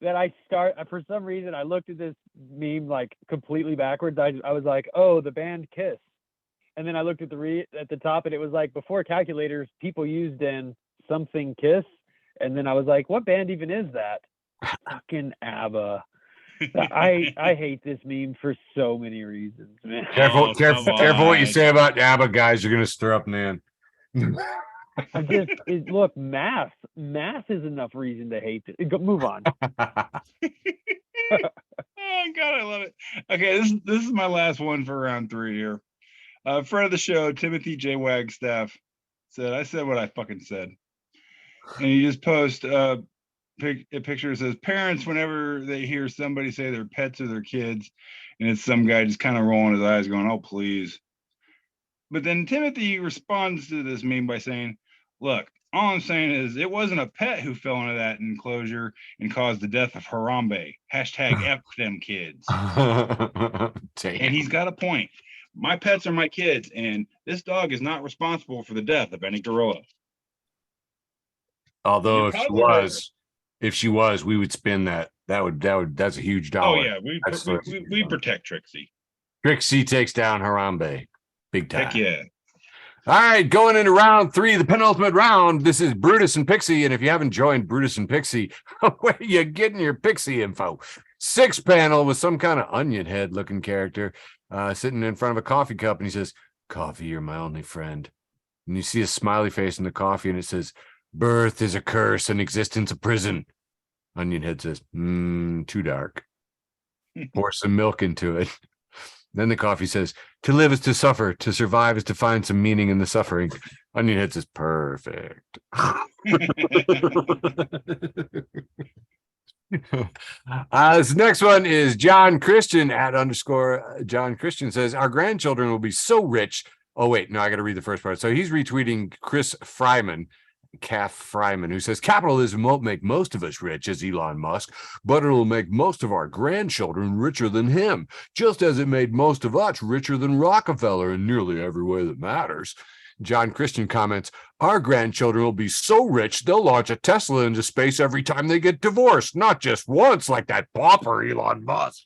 that for some reason, I looked at this meme like completely backwards. I was like, oh, the band Kiss. And then I looked at the top and it was like, before calculators, people used in something Kiss. And then I was like, what band even is that? Fucking ABBA. I hate this meme for so many reasons, man. Careful what you say about ABBA, guys. You're gonna stir up Nan. Look, math is enough reason to hate it. Move on. Oh God, I love it. Okay, this is my last one for round 3 here. Friend of the show, Timothy J. Wagstaff said, "I said what I fucking said," and he just post a picture that says, "Parents, whenever they hear somebody say their pets or their kids, and it's some guy just kind of rolling his eyes, going, 'Oh, please.'" But then Timothy responds to this meme by saying, "Look, all I'm saying is it wasn't a pet who fell into that enclosure and caused the death of Harambe. Hashtag F them kids." And he's got a point. My pets are my kids, and this dog is not responsible for the death of any gorilla. Although if she was, we would spin that. That's a huge dollar. Oh yeah, we protect Trixie. Trixie takes down Harambe. Big time. Heck yeah. All right, going into round 3, the penultimate round. This is Brutus and Pixie. And if you haven't joined Brutus and Pixie, where are you getting your Pixie info? 6 panel with some kind of onion head looking character sitting in front of a coffee cup. And he says, "Coffee, you're my only friend." And you see a smiley face in the coffee and it says, "Birth is a curse and existence a prison." Onion head says, "Too dark." Pour some milk into it. Then the coffee says, "To live is to suffer, to survive is to find some meaning in the suffering." Onion head says, "Perfect." This next one is John Christian @_John Christian says, "Our grandchildren will be so rich." Oh, wait, no, I got to read the first part. So he's retweeting Chris Fryman, who says, "Capitalism won't make most of us rich as Elon Musk, but it'll make most of our grandchildren richer than him, just as it made most of us richer than Rockefeller in nearly every way that matters." John Christian comments, "Our grandchildren will be so rich they'll launch a Tesla into space every time they get divorced, not just once like that pauper Elon Musk."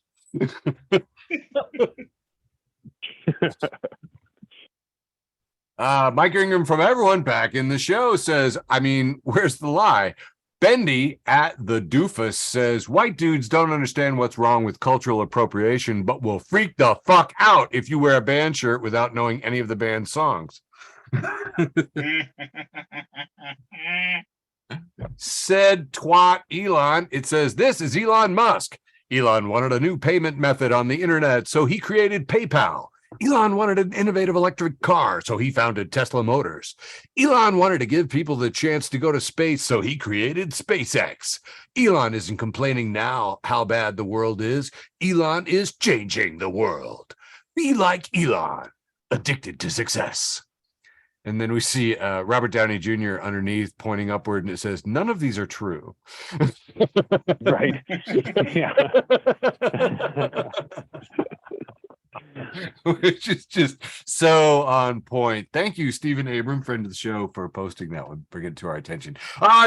Mike Ingram from Everyone back in the show says, I mean, where's the lie? Bendy at the doofus says, white dudes don't understand what's wrong with cultural appropriation, but will freak the fuck out if you wear a band shirt without knowing any of the band's songs. Said twat Elon. It says, this is Elon Musk. Elon wanted a new payment method on the internet, so he created PayPal. Elon wanted an innovative electric car, so he founded Tesla Motors. Elon wanted to give people the chance to go to space, so he created SpaceX. Elon isn't complaining now how bad the world is. Elon is changing the world. Be like Elon, addicted to success. And then we see Robert Downey Jr. underneath pointing upward, and it says, none of these are true. Right. Yeah. Which is just so on point. Thank you, Stephen Abram, friend of the show, for posting that one, bring it to our attention.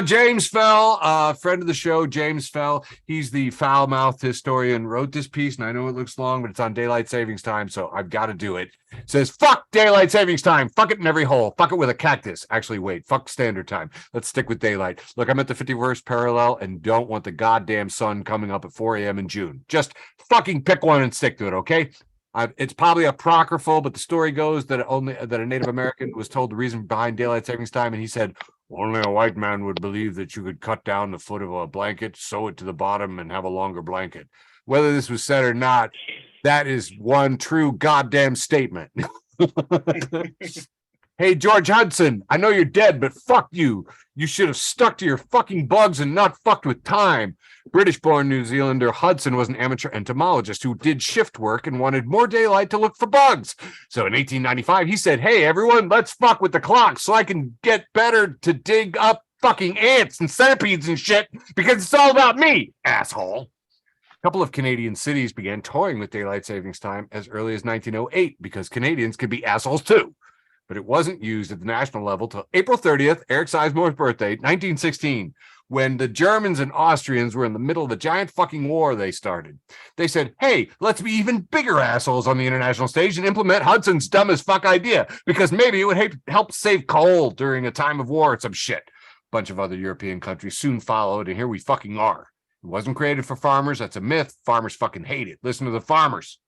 James Fell, friend of the show, James Fell. He's the foul-mouthed historian, wrote this piece, and I know it looks long, but it's on daylight savings time, so I've got to do it. It says, fuck daylight savings time. Fuck it in every hole. Fuck it with a cactus. Actually, wait, fuck standard time. Let's stick with daylight. Look, I'm at the 51st parallel and don't want the goddamn sun coming up at 4 a.m. in June. Just fucking pick one and stick to it, okay? It's probably apocryphal, but the story goes that a Native American was told the reason behind daylight savings time, and he said only a white man would believe that you could cut down the foot of a blanket, sew it to the bottom, and have a longer blanket. Whether this was said or not, that is one true goddamn statement. Hey, George Hudson, I know you're dead, but fuck you. You should have stuck to your fucking bugs and not fucked with time. British-born New Zealander Hudson was an amateur entomologist who did shift work and wanted more daylight to look for bugs. So in 1895, he said, hey, everyone, let's fuck with the clock so I can get better to dig up fucking ants and centipedes and shit because it's all about me, asshole. A couple of Canadian cities began toying with daylight savings time as early as 1908 because Canadians could be assholes too. But it wasn't used at the national level till April 30th, Eric Sizemore's birthday, 1916, when the Germans and Austrians were in the middle of a giant fucking war they started. They said, hey, let's be even bigger assholes on the international stage and implement Hudson's dumb as fuck idea, because maybe it would help save coal during a time of war or some shit. A bunch of other European countries soon followed, and here we fucking are. It wasn't created for farmers. That's a myth. Farmers fucking hate it. Listen to the farmers.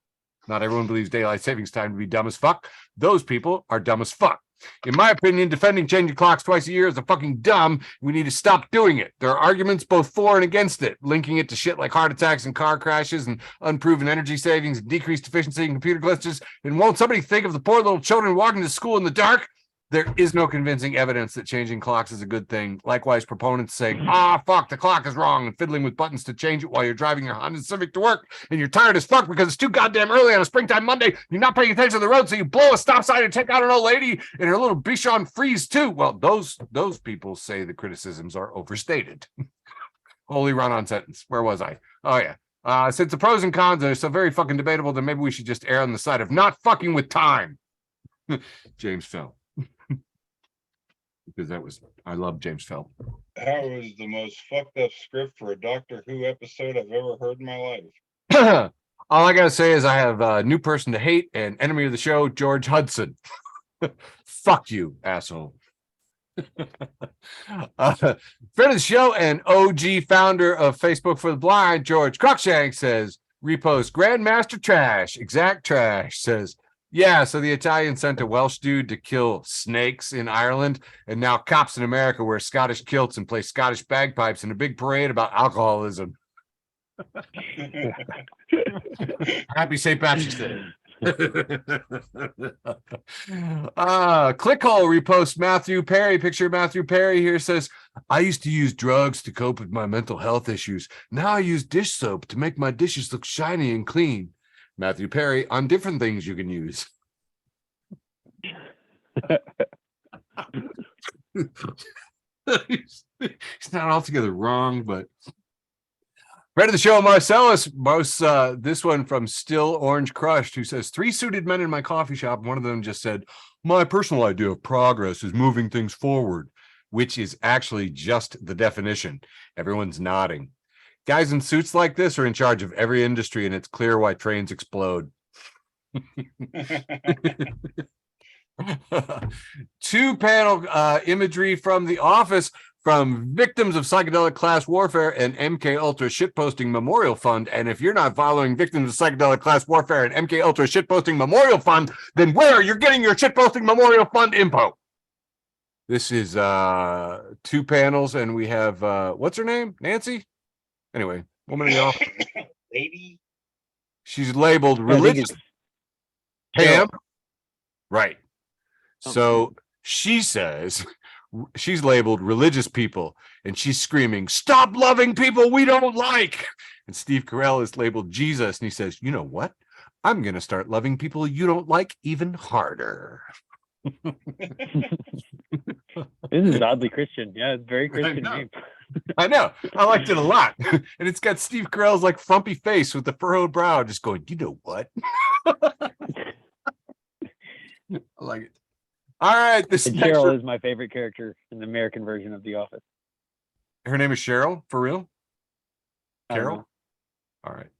Not everyone believes daylight savings time to be dumb as fuck. Those people are dumb as fuck. In my opinion, defending changing clocks twice a year is a fucking dumb. We need to stop doing it. There are arguments both for and against it, linking it to shit like heart attacks and car crashes and unproven energy savings and decreased efficiency and computer glitches. And won't somebody think of the poor little children walking to school in the dark? There is no convincing evidence that changing clocks is a good thing. Likewise, proponents saying, fuck, the clock is wrong, and fiddling with buttons to change it while you're driving your Honda Civic to work, and you're tired as fuck because it's too goddamn early on a springtime Monday. You're not paying attention to the road, so you blow a stop sign and take out an old lady and her little Bichon Frise too. Well, those people say the criticisms are overstated. Holy run-on sentence. Where was I? Oh, yeah. Since the pros and cons are so very fucking debatable, then maybe we should just err on the side of not fucking with time. James Fell. Because I love James Fell. That was the most fucked up script for a Doctor Who episode I've ever heard in my life. All I gotta say is I have a new person to hate and enemy of the show, George Hudson. Fuck you, asshole. Friend of the show and OG founder of Facebook for the Blind, George Cruikshank says, repost Grandmaster Trash, exact trash, says, yeah, so the Italians sent a Welsh dude to kill snakes in Ireland, and now cops in America wear Scottish kilts and play Scottish bagpipes in a big parade about alcoholism. Happy St. Patrick's Day. Clickhole reposts Matthew Perry. Picture of Matthew Perry here says, I used to use drugs to cope with my mental health issues. Now I use dish soap to make my dishes look shiny and clean. Matthew Perry on different things you can use. He's not altogether wrong, but friend of the show, Marcellus, this one from Still Orange Crushed, who says, 3 suited men in my coffee shop. One of them just said, my personal idea of progress is moving things forward, which is actually just the definition. Everyone's nodding. Guys in suits like this are in charge of every industry, and it's clear why trains explode. Two-panel imagery from The Office from Victims of Psychedelic Class Warfare and MK Ultra Shitposting Memorial Fund. And if you're not following Victims of Psychedelic Class Warfare and MK Ultra Shitposting Memorial Fund, then where are you getting your Shitposting Memorial Fund info? This is 2 panels, and we have what's her name? Nancy? Anyway, woman in the office. Lady. She's labeled I think religious. it's Pam? Right. So she says she's labeled religious people, and she's screaming, "Stop loving people we don't like." And Steve Carell is labeled Jesus, and he says, "You know what? I'm going to start loving people you don't like even harder." This is oddly Christian. Yeah, it's very Christian name. I know. I liked it a lot. And it's got Steve Carell's like frumpy face with the furrowed brow just going, "You know what?" I like it. All right. This And next Cheryl is my favorite character in the American version of The Office. her name is Cheryl, for real? I don't Carol? know. All right.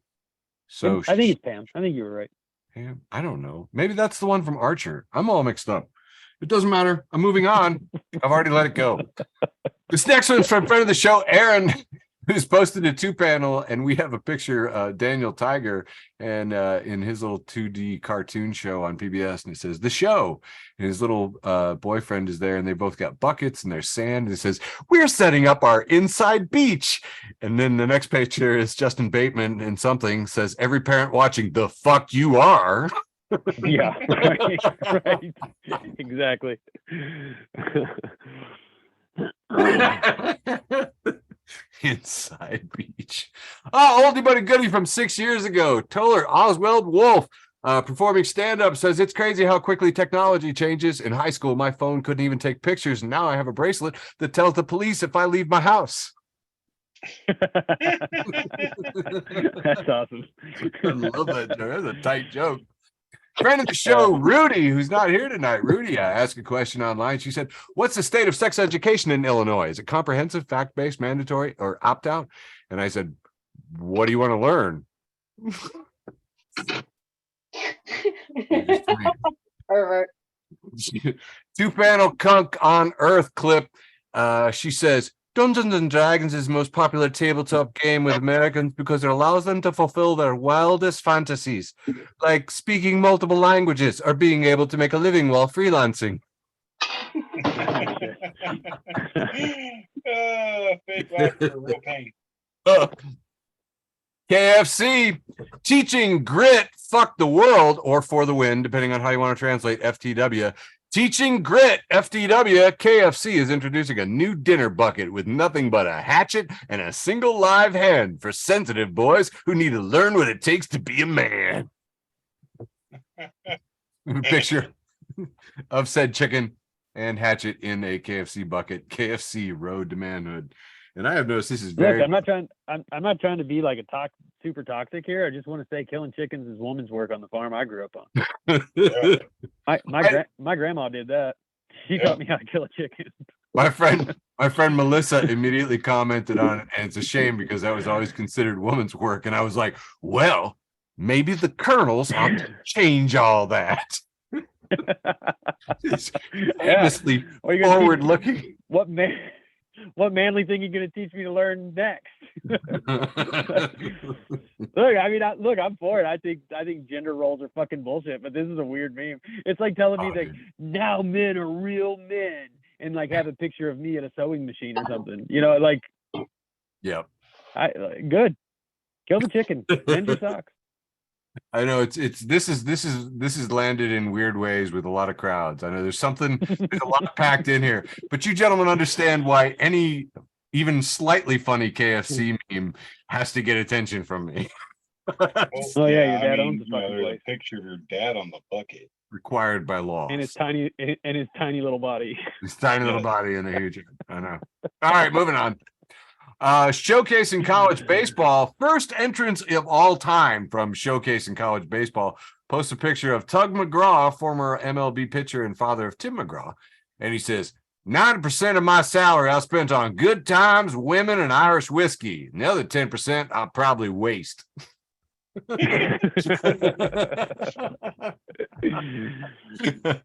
So I think it's Pam. I think you were right. Pam, I don't know. Maybe that's the one from Archer. I'm all mixed up. It doesn't matter. I'm moving on. I've already let it go. This next one's from friend of the show, Aaron, who's posted a 2-panel, and we have a picture, Daniel Tiger, and in his little 2D cartoon show on PBS, and it says the show. And his little boyfriend is there, and they both got buckets and there's sand. And it says, "We're setting up our inside beach." And then the next picture is Justin Bateman, and something says, "Every parent watching, the fuck you are." Yeah, right. Exactly. Inside beach. Oh, oldie but a goodie from 6 years ago. Toller Oswald Wolf, performing stand-up, says, "It's crazy how quickly technology changes. In high school, my phone couldn't even take pictures, and now I have a bracelet that tells the police if I leave my house." That's awesome. I love that joke. That's a tight joke. Friend of the show, Rudy, who's not here tonight. Rudy, I asked a question online. She said, "What's the state of sex education in Illinois? Is it comprehensive, fact-based, mandatory, or opt-out?" And I said, "What do you want to learn?" Pervert. 2-panel Kunk on Earth clip. She says, "Dungeons and Dragons is the most popular tabletop game with Americans because it allows them to fulfill their wildest fantasies, like speaking multiple languages or being able to make a living while freelancing." Fake laughter, real pain. KFC, teaching grit, fuck the world, or for the win, depending on how you want to translate FTW. Teaching grit, FTW, KFC is introducing a new dinner bucket with nothing but a hatchet and a single live hand for sensitive boys who need to learn what it takes to be a man. Picture of said chicken and hatchet in a KFC bucket. KFC Road to Manhood. And I have noticed this is very. Look, I'm not trying to be like a super toxic here. I just want to say killing chickens is woman's work on the farm I grew up on. My grandma did that. She taught me how to kill a chicken. My friend Melissa immediately commented on it, and it's a shame because that was always considered woman's work. And I was like, well, maybe the colonels ought to change all that. Famously forward looking. What manly thing are you going to teach me to learn next? Look, I mean, I'm for it. I think gender roles are fucking bullshit, but this is a weird meme. It's like telling me that now men are real men and like have a picture of me at a sewing machine or something. You know, like, yep. Good. Kill the chicken. Mend your socks. I know this is landed in weird ways with a lot of crowds. I know there's a lot packed in here, but you gentlemen understand why any even slightly funny KFC meme has to get attention from me. Oh yeah, your dad owns the fucking there's place. a picture of your dad on the bucket. Required by law. And his tiny little body. His tiny little body and a huge. I know. All right, moving on. Showcasing college baseball, first entrance of all time from Showcasing College Baseball, posts a picture of Tug McGraw, former MLB pitcher and father of Tim McGraw, and he says, 90% of my salary I spent on good times, women, and Irish whiskey. And the other 10% I'll probably waste.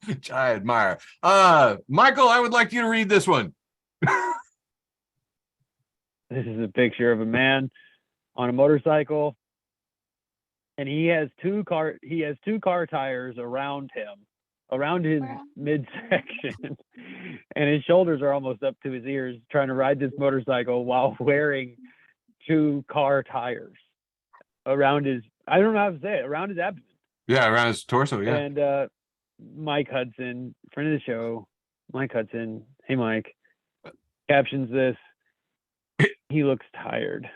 Which I admire. Michael, I would like you to read this one. This is a picture of a man on a motorcycle, and he has two car tires around him, around his Wow. midsection, and his shoulders are almost up to his ears, trying to ride this motorcycle while wearing 2 car tires around his, I don't know how to say it, around his abdomen. Yeah, around his torso. Yeah. And Mike Hudson, friend of the show, Mike Hudson, hey Mike, captions this, he looks tired.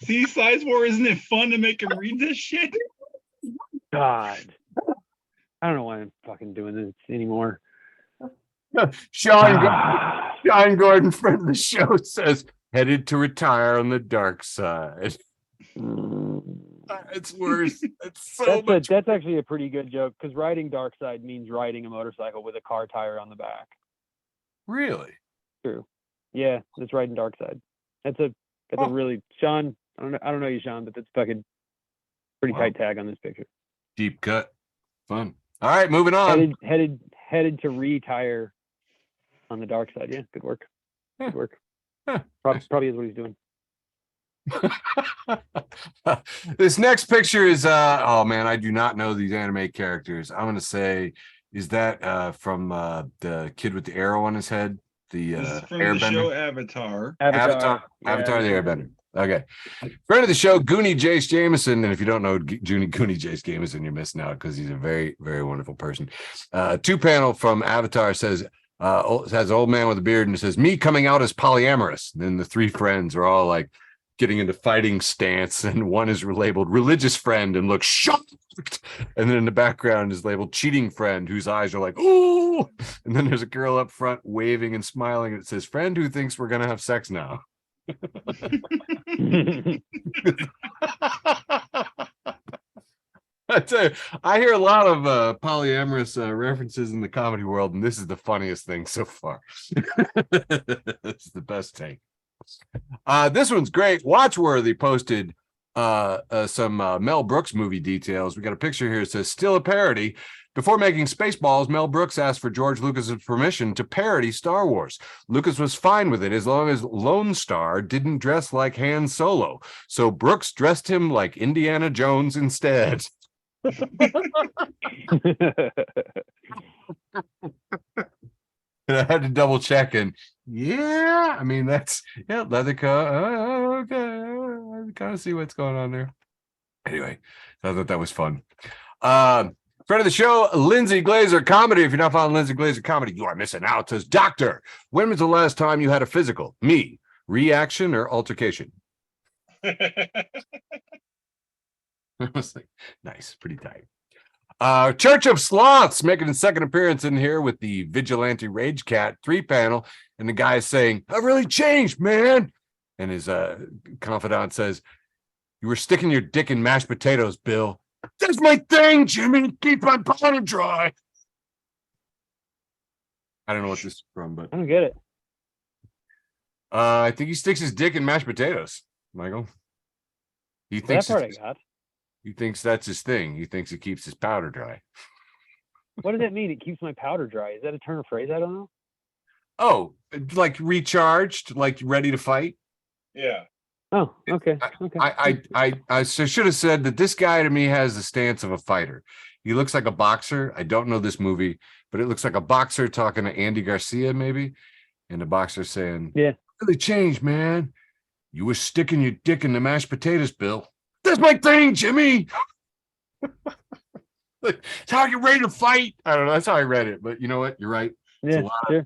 See, Sizemore, isn't it fun to make him read this shit? God. I don't know why I'm fucking doing this anymore. Sean Gordon, friend of the show, says headed to retire on the dark side. It's worse. It's so much. That's actually a pretty good joke, because riding dark side means riding a motorcycle with a car tire on the back. Really? True. Yeah, that's riding dark side. That's a really, Sean, I don't know you, Sean, but that's fucking pretty tight tag on this picture. Deep cut. Fun. All right, moving on. Headed to retire on the dark side. Yeah, good work. Good work. Probably is what he's doing. This next picture is oh man, I do not know these anime characters. I'm gonna say, is that from the kid with the arrow on his head? The This is from airbender. the show Avatar. Avatar the Airbender. Okay. Friend of the show, Goonie Jace Jameson. And if you don't know Goonie Jace Jameson, you're missing out, because he's a very, very wonderful person. 2-panel from Avatar says, has an old man with a beard, and it says, me coming out as polyamorous. And then the 3 friends are all like getting into fighting stance, and one is labeled religious friend and looks shocked. And then in the background is labeled cheating friend, whose eyes are like, ooh. And then there's a girl up front waving and smiling, and it says, friend who thinks we're gonna have sex now. I tell you, I hear a lot of polyamorous references in the comedy world, and this is the funniest thing so far. It's the best take. This one's great. Watchworthy posted some Mel Brooks movie details. We got a picture here. It says, still a parody. Before making Spaceballs, Mel Brooks asked for George Lucas's permission to parody Star Wars. Lucas was fine with it as long as Lone Star didn't dress like Han Solo. So Brooks dressed him like Indiana Jones instead. And I had to double check, and yeah, I mean, that's, yeah, leather coat. Okay, I kind of see what's going on there. Anyway, I thought that was fun. Friend of the show, Lindsay Glazer Comedy. If you're not following Lindsay Glazer Comedy, you are missing out. It says, doctor, when was the last time you had a physical? Me, reaction or altercation? I was like, nice, pretty tight. Church of Sloths making a second appearance in here with the Vigilante Rage Cat 3-panel, and the guy is saying, I've really changed, man. And his confidant says, you were sticking your dick in mashed potatoes, Bill. That's my thing, Jimmy. Keep my powder dry. I don't know what this is from, but I don't get it. I think he sticks his dick in mashed potatoes, Michael. He thinks That part I got. he thinks that's his thing. He thinks it keeps his powder dry. What does that mean? It keeps my powder dry. Is that a turn of phrase? I don't know. Oh, like recharged, like ready to fight. Yeah. Oh, okay. Okay. I should have said that this guy to me has the stance of a fighter. He looks like a boxer. I don't know this movie, but it looks like a boxer talking to Andy Garcia, maybe. And the boxer saying, yeah, really changed, man. You were sticking your dick in the mashed potatoes, Bill. That's my thing, Jimmy. It's how you're ready to fight. I don't know. That's how I read it, but you know what? You're right. yeah, A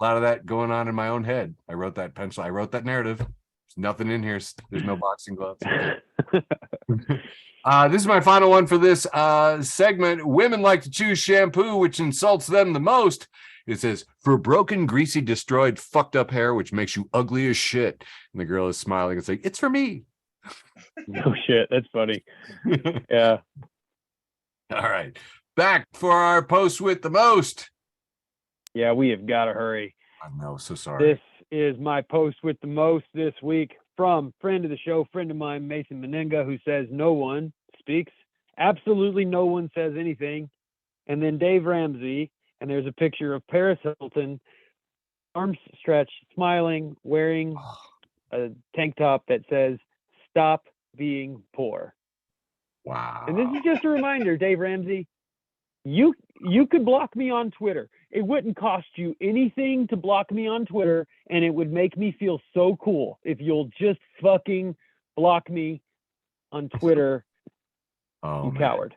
lot of that going on in my own head. I wrote that pencil. I wrote that narrative. There's nothing in here. There's no boxing gloves. This is my final one for this segment. Women like to choose shampoo which insults them the most. It says, for broken, greasy, destroyed, fucked up hair, which makes you ugly as shit. And the girl is smiling and saying, it's for me. No shit. That's funny. Yeah. All right. Back for our post with the most. Yeah, we have got to hurry. I'm so sorry. This is my post with the most this week from friend of the show, friend of mine, Mason Menenga, who says no one speaks Absolutely no one says anything. And then Dave Ramsey, and there's a picture of Paris Hilton, arms stretched, smiling, wearing a tank top that says, "Stop being poor." Wow. And this is just a reminder, Dave Ramsey, you could block me on Twitter. It wouldn't cost you anything to block me on Twitter, and it would make me feel so cool if you'll just fucking block me on Twitter, Oh, you man. coward.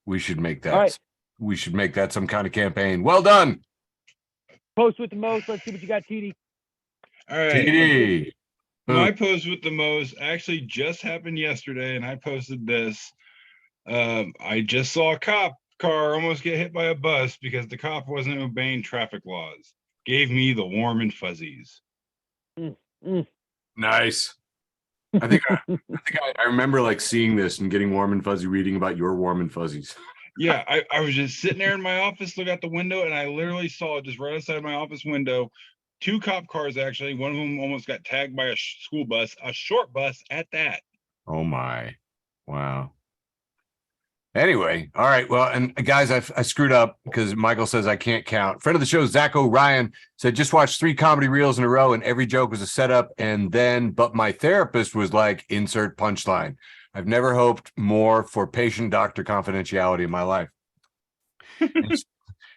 We should make that. All right. We should make that some kind of campaign. Well done, Post with the most. Let's see what you got, TD. All right. TD. My post with the most actually just happened yesterday, and I posted this. I just saw a cop car almost get hit by a bus because the cop wasn't obeying traffic laws. Gave me the warm and fuzzies. Nice. I think I remember like seeing this and getting warm and fuzzy reading about your warm and fuzzies. Yeah, I was just sitting there in my office, look out the window, and I literally saw just right outside my office window, 2 cop cars actually. One of them almost got tagged by a school bus, a short bus at that. Oh my. Wow. Anyway, all right. Well, and guys, I screwed up because Michael says I can't count. Friend of the show, Zach O'Ryan, said just watched 3 comedy reels in a row and every joke was a setup. And then, but my therapist was like, insert punchline. I've never hoped more for patient-doctor confidentiality in my life.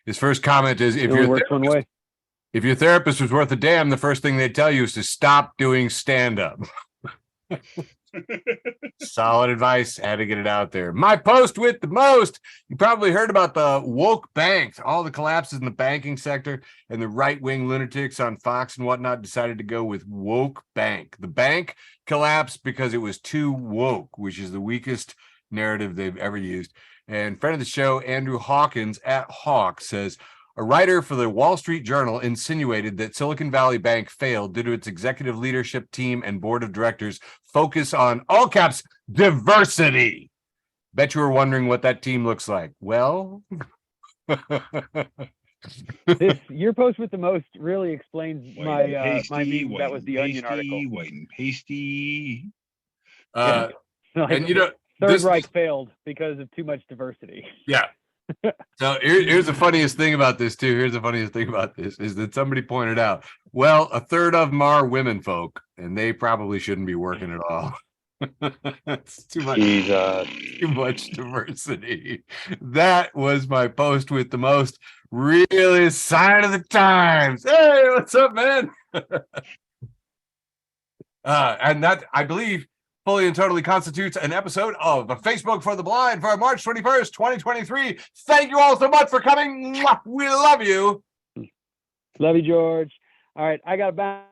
His first comment is, if your therapist was worth a damn, the first thing they'd tell you is to stop doing stand-up. Solid advice. Had to get it out there. My post with the most. You probably heard about the woke banks, all the collapses in the banking sector, and the right-wing lunatics on Fox and whatnot decided to go with woke bank. The bank collapsed because it was too woke, which is the weakest narrative they've ever used. And friend of the show, Andrew Hawkins at Hawk, says, a writer for the Wall Street Journal insinuated that Silicon Valley Bank failed due to its executive leadership team and board of directors focus on, all caps, diversity. Bet you were wondering what that team looks like. Well, Your post with the most really explains White my and pasty, meme. white That was and the Onion article. pasty, white and pasty. Like, and you know, Third Reich failed because of too much diversity. Yeah. So here's the funniest thing about this too. Here's the funniest thing about this is that somebody pointed out, well, a third of them are women folk, and they probably shouldn't be working at all. It's too much. Too much diversity. That was my post with the most. Really a sign of the times. Hey, what's up, man? And that, I believe, fully and totally constitutes an episode of the Facebook for the Blind for March 21st, 2023. Thank you all so much for coming. Mwah! We love you. Love you, George. All right, I got to bounce.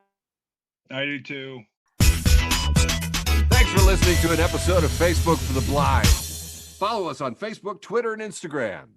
I do too. Thanks for listening to an episode of Facebook for the Blind. Follow us on Facebook, Twitter, and Instagram.